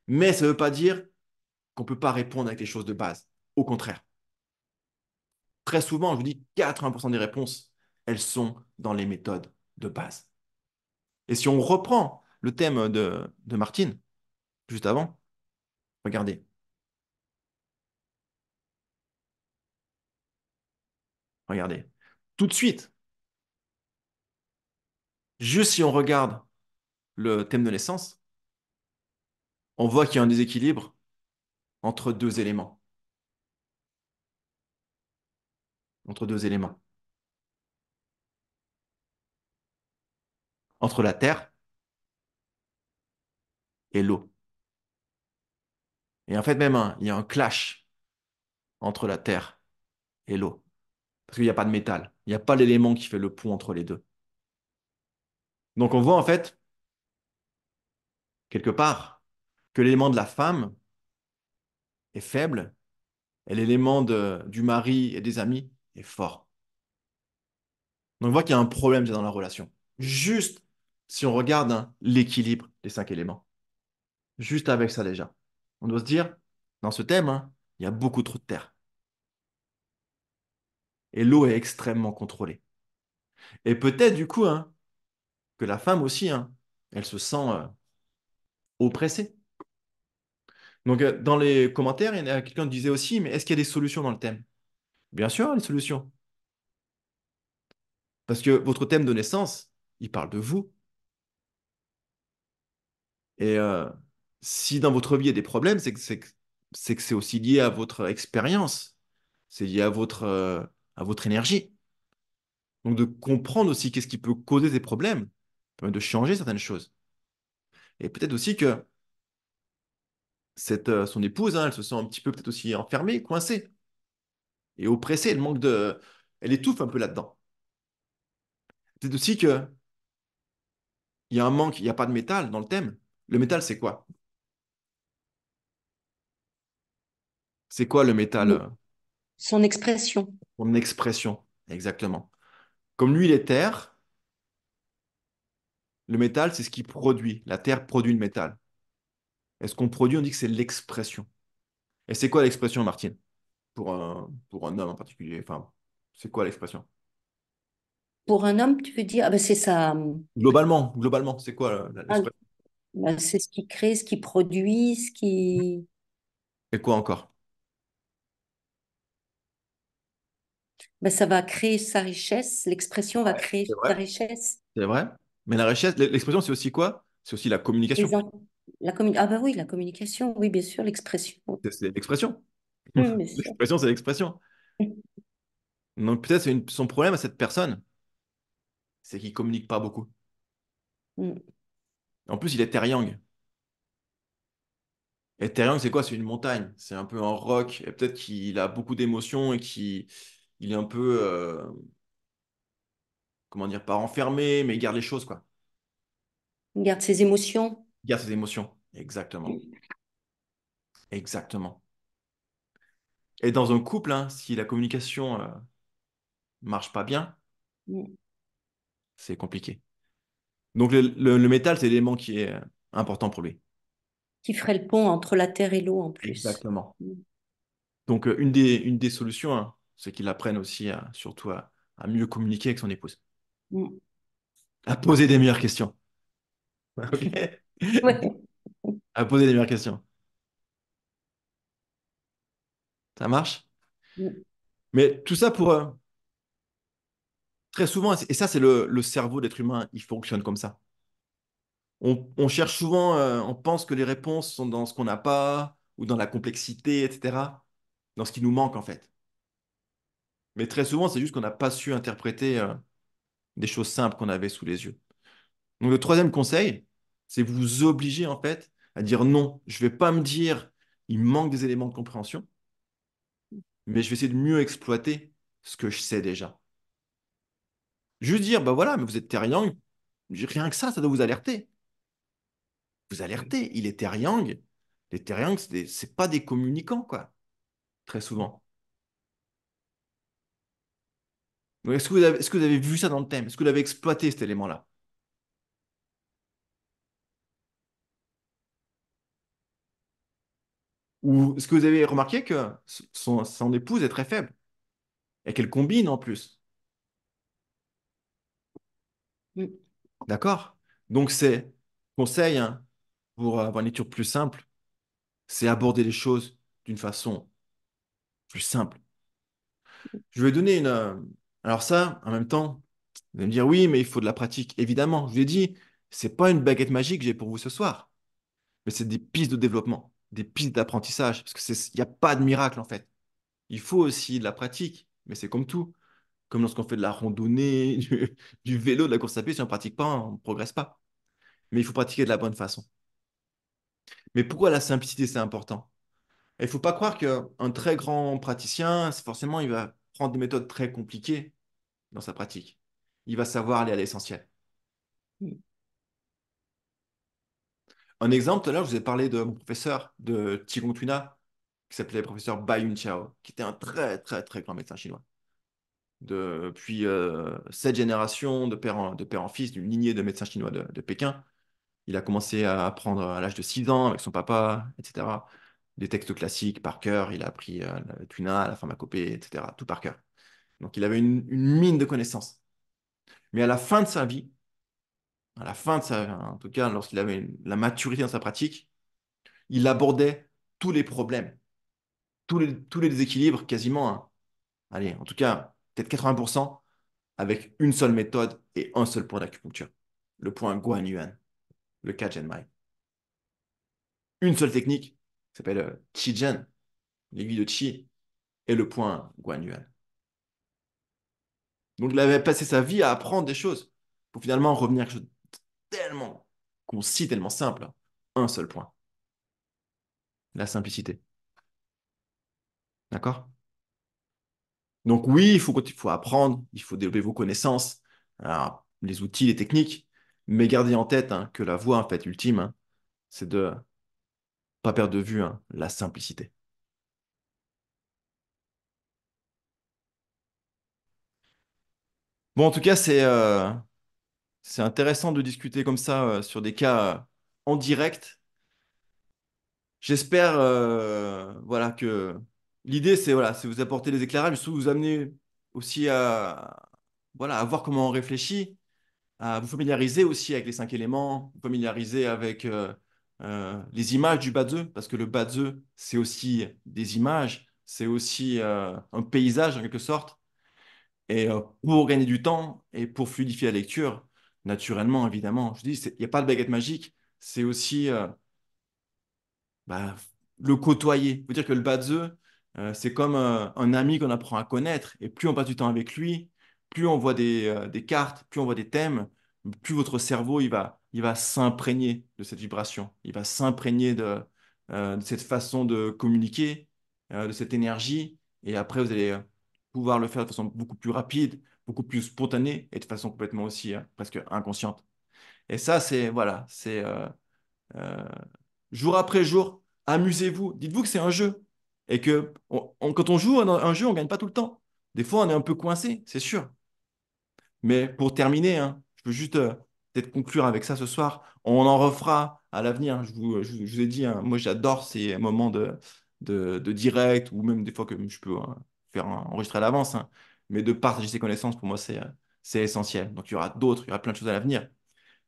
Mais ça ne veut pas dire qu'on ne peut pas répondre avec les choses de base. Au contraire. Très souvent, je vous dis, 80% des réponses, elles sont dans les méthodes de base. Et si on reprend le thème de Martine, juste avant, regardez, regardez. Tout de suite, juste si on regarde le thème de l'essence, on voit qu'il y a un déséquilibre entre deux éléments. Entre deux éléments. Entre la terre et l'eau. Et en fait, même, hein, il y a un clash entre la terre et l'eau. Parce qu'il n'y a pas de métal. Il n'y a pas l'élément qui fait le pont entre les deux. Donc on voit en fait, quelque part, que l'élément de la femme est faible et l'élément du mari et des amis est fort. Donc on voit qu'il y a un problème déjà dans la relation. Juste si on regarde hein, l'équilibre des cinq éléments. Juste avec ça déjà. On doit se dire, dans ce thème, hein, il y a beaucoup trop de terre. Et l'eau est extrêmement contrôlée. Et peut-être du coup hein, que la femme aussi, hein, elle se sent oppressée. Donc dans les commentaires, il y a quelqu'un qui disait aussi, mais est-ce qu'il y a des solutions dans le thème? Bien sûr, il y a des solutions. Parce que votre thème de naissance, il parle de vous. Et si dans votre vie il y a des problèmes, c'est que c'est aussi lié à votre expérience. C'est lié à votre énergie. Donc de comprendre aussi qu'est-ce qui peut causer ces problèmes, permet de changer certaines choses. Et peut-être aussi que son épouse, hein, elle se sent un petit peu peut-être aussi enfermée, coincée et oppressée. Elle étouffe un peu là-dedans. Peut-être aussi qu'il y a un manque, il n'y a pas de métal dans le thème. Le métal, c'est quoi? C'est quoi le métal? Son expression. Mon expression, exactement. Comme lui, il est terre, le métal, c'est ce qui produit. La terre produit le métal. Et ce qu'on produit, on dit que c'est l'expression. Et c'est quoi l'expression, Martine? Pour un homme en particulier. Enfin, c'est quoi l'expression? Pour un homme, tu veux dire, ah ben c'est ça. Globalement, c'est quoi Ah, l'expression? ben c'est ce qui crée, ce qui produit, ce qui. Et quoi encore? Ben, ça va créer sa richesse. L'expression va Ouais, créer c'est sa vrai. richesse. C'est vrai. Mais la richesse, l'expression, c'est aussi quoi? C'est aussi la communication. Les en- Ah ben oui, la communication, oui, bien sûr, l'expression. C'est l'expression. Bien sûr. L'expression, c'est l'expression. Donc peut-être son problème à cette personne, c'est qu'il communique pas beaucoup. Mm. En plus, il est terriang. Et terriang, c'est quoi? C'est une montagne. C'est un peu un roc. Et peut-être qu'il a beaucoup d'émotions et qu'il il est un peu, comment dire, pas enfermé, mais il garde les choses, quoi. On garde ses émotions. Il garde ses émotions. Exactement. Exactement. Et dans un couple, hein, si la communication marche pas bien, Mm. c'est compliqué. Donc le métal, c'est l'élément qui est important pour lui. Qui ferait le pont entre la terre et l'eau en plus. Exactement. Mm. Donc une des solutions, hein, c'est qu'il apprenne aussi surtout à mieux communiquer avec son épouse. Mm. À poser des meilleures questions. Ok. Ouais. À poser des meilleures questions. Ça marche? Mm. Mais tout ça pour très souvent, et ça c'est le cerveau d'être humain, il fonctionne comme ça. On cherche souvent, on pense que les réponses sont dans ce qu'on n'a pas, ou dans la complexité, etc. Dans ce qui nous manque en fait. Mais très souvent, c'est juste qu'on n'a pas su interpréter des choses simples qu'on avait sous les yeux. Donc le troisième conseil, c'est vous obliger en fait à dire non, je ne vais pas me dire il manque des éléments de compréhension, mais je vais essayer de mieux exploiter ce que je sais déjà. Juste dire, bah voilà, mais vous êtes terrien, rien que ça doit vous alerter. vous alertez. Il est Terriang. Les Terriang, c'est pas des communicants, quoi, très souvent. Donc, est-ce que vous avez vu ça dans le thème? Est-ce que vous avez exploité cet élément-là? Ou est-ce que vous avez remarqué que son épouse est très faible et qu'elle combine en plus? Mm. D'accord? Donc, c'est conseil, hein, pour avoir une lecture plus simple, c'est aborder les choses d'une façon plus simple. Je vais donner une. Alors, ça, en même temps, vous allez me dire oui, mais il faut de la pratique. Évidemment, je vous ai dit, c'est pas une baguette magique que j'ai pour vous ce soir, mais c'est des pistes de développement, des pistes d'apprentissage, parce qu'il n'y a pas de miracle en fait. Il faut aussi de la pratique, mais c'est comme tout. Comme lorsqu'on fait de la randonnée, du vélo, de la course à pied, si on ne pratique pas, on ne progresse pas. Mais il faut pratiquer de la bonne façon. Mais pourquoi la simplicité, c'est important? Il ne faut pas croire qu'un très grand praticien, forcément, il va prendre des méthodes très compliquées dans sa pratique. Il va savoir aller à l'essentiel. Mm. Un exemple, tout à l'heure, je vous ai parlé de mon professeur de Qigong Tuna, qui s'appelait le professeur Bai Yunqiao, qui était un très, très, très grand médecin chinois. Depuis 7 générations de père en fils, d'une lignée de médecins chinois de Pékin. Il a commencé à apprendre à l'âge de 6 ans avec son papa, etc. Des textes classiques par cœur. Il a appris le Tuna, la pharmacopée, etc. Tout par cœur. Donc il avait une mine de connaissances. Mais à la fin de sa vie, à la fin de sa, en tout cas lorsqu'il avait la maturité dans sa pratique, il abordait tous les problèmes, tous les déséquilibres quasiment, hein. Allez, en tout cas, peut-être 80%, avec une seule méthode et un seul point d'acupuncture. Le point Guan Yuan, le Kajenmai. Une seule technique, qui s'appelle Qi Zhen, l'aiguille de Qi, et le point Guan Yuan. Donc il avait passé sa vie à apprendre des choses pour finalement revenir à quelque chose de tellement concis, tellement simple. Un seul point, la simplicité. D'accord? Donc oui, il faut apprendre, il faut développer vos connaissances, alors, les outils, les techniques, mais gardez en tête, hein, que la voie en fait ultime, hein, c'est de pas perdre de vue, hein, la simplicité. Bon, en tout cas, c'est intéressant de discuter comme ça sur des cas en direct. J'espère voilà, que l'idée, c'est voilà, c'est vous apporter des éclairages, mais surtout vous amener aussi voilà, à voir comment on réfléchit, à vous familiariser aussi avec les 5 éléments, vous familiariser avec les images du Badze, parce que le Badze, c'est aussi des images, c'est aussi un paysage en quelque sorte. Et pour gagner du temps et pour fluidifier la lecture, naturellement, évidemment, je dis, il n'y a pas de baguette magique, c'est aussi bah, le côtoyer. Il faut dire que le Badze, c'est comme un ami qu'on apprend à connaître. Et plus on passe du temps avec lui, plus on voit des cartes, plus on voit des thèmes, plus votre cerveau il va s'imprégner de cette vibration. Il va s'imprégner de cette façon de communiquer, de cette énergie. Et après, vous allez pouvoir le faire de façon beaucoup plus rapide, beaucoup plus spontanée et de façon complètement aussi presque inconsciente. Et ça, c'est voilà, c'est euh, jour après jour, amusez-vous. Dites-vous que c'est un jeu. Et que quand on joue à un jeu, on ne gagne pas tout le temps. Des fois, on est un peu coincé, c'est sûr. Mais pour terminer, hein, je veux juste peut-être conclure avec ça ce soir. On en refera à l'avenir. Je vous ai dit, hein, moi j'adore ces moments de direct ou même des fois que je peux faire enregistrer à l'avance, hein. Mais de partager ses connaissances, pour moi, c'est essentiel. Donc il y aura plein de choses à l'avenir.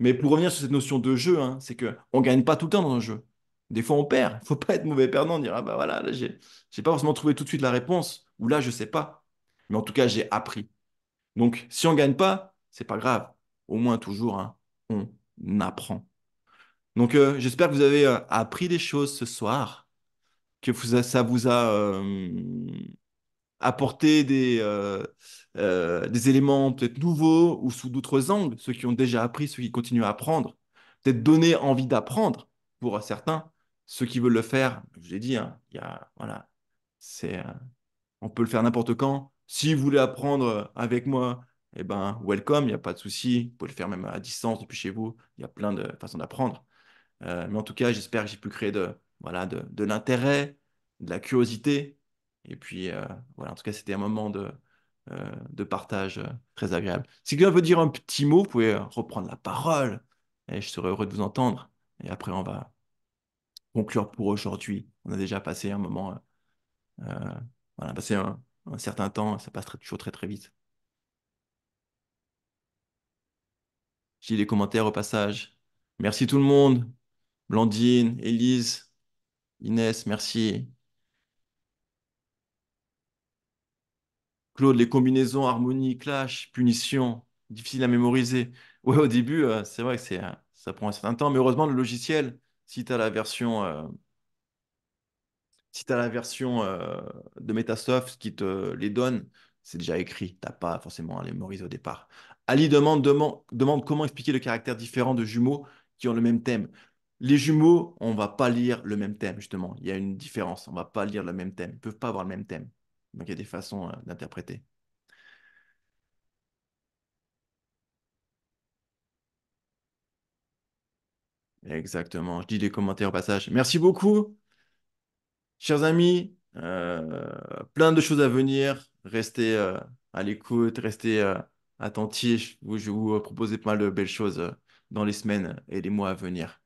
Mais pour revenir sur cette notion de jeu, hein, c'est qu'on ne gagne pas tout le temps dans un jeu. Des fois, on perd. Il ne faut pas être mauvais perdant, dire, ah bah voilà, là, j'ai pas forcément trouvé tout de suite la réponse, ou là, je ne sais pas. Mais en tout cas, j'ai appris. Donc, si on ne gagne pas, c'est pas grave. Au moins, toujours, hein, on apprend. Donc, j'espère que vous avez appris des choses ce soir, que ça vous a apporter des éléments peut-être nouveaux ou sous d'autres angles, ceux qui ont déjà appris, ceux qui continuent à apprendre, peut-être donner envie d'apprendre pour certains, ceux qui veulent le faire, je l'ai dit, hein, voilà, c'est, on peut le faire n'importe quand. Si vous voulez apprendre avec moi, eh ben, welcome, il n'y a pas de souci. Vous pouvez le faire même à distance depuis chez vous. Il y a plein de façons d'apprendre. Mais en tout cas, j'espère que j'ai pu créer voilà, de l'intérêt, de la curiosité. Et puis, voilà, en tout cas, c'était un moment de partage très agréable. Si quelqu'un veut dire un petit mot, vous pouvez reprendre la parole. Et je serai heureux de vous entendre. Et après, on va conclure pour aujourd'hui. On a déjà passé un moment, voilà, passé un certain temps. Ça passe toujours très, très vite. Je lis les commentaires au passage. Merci tout le monde. Blandine, Élise, Inès, merci. Claude, les combinaisons, harmonie, clash, punition, difficile à mémoriser. Ouais, au début, c'est vrai que ça prend un certain temps, mais heureusement, le logiciel, si tu as la version, si tu la version de Metasoft qui te les donne, c'est déjà écrit. Tu n'as pas forcément à les mémoriser au départ. Ali demande comment expliquer le caractère différent de jumeaux qui ont le même thème. Les jumeaux, on va pas lire le même thème, justement. Il y a une différence. On va pas lire le même thème. Ils peuvent pas avoir le même thème. Donc, il y a des façons d'interpréter. Exactement. Je dis les commentaires au passage. Merci beaucoup, chers amis. Plein de choses à venir. Restez à l'écoute, restez attentifs. Je vais vous proposer pas mal de belles choses dans les semaines et les mois à venir.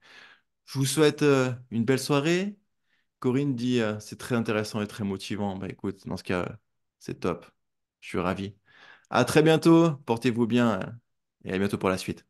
Je vous souhaite une belle soirée. Corinne dit c'est très intéressant et très motivant. Bah écoute, dans ce cas, c'est top. Je suis ravi. À très bientôt. Portez-vous bien et à bientôt pour la suite.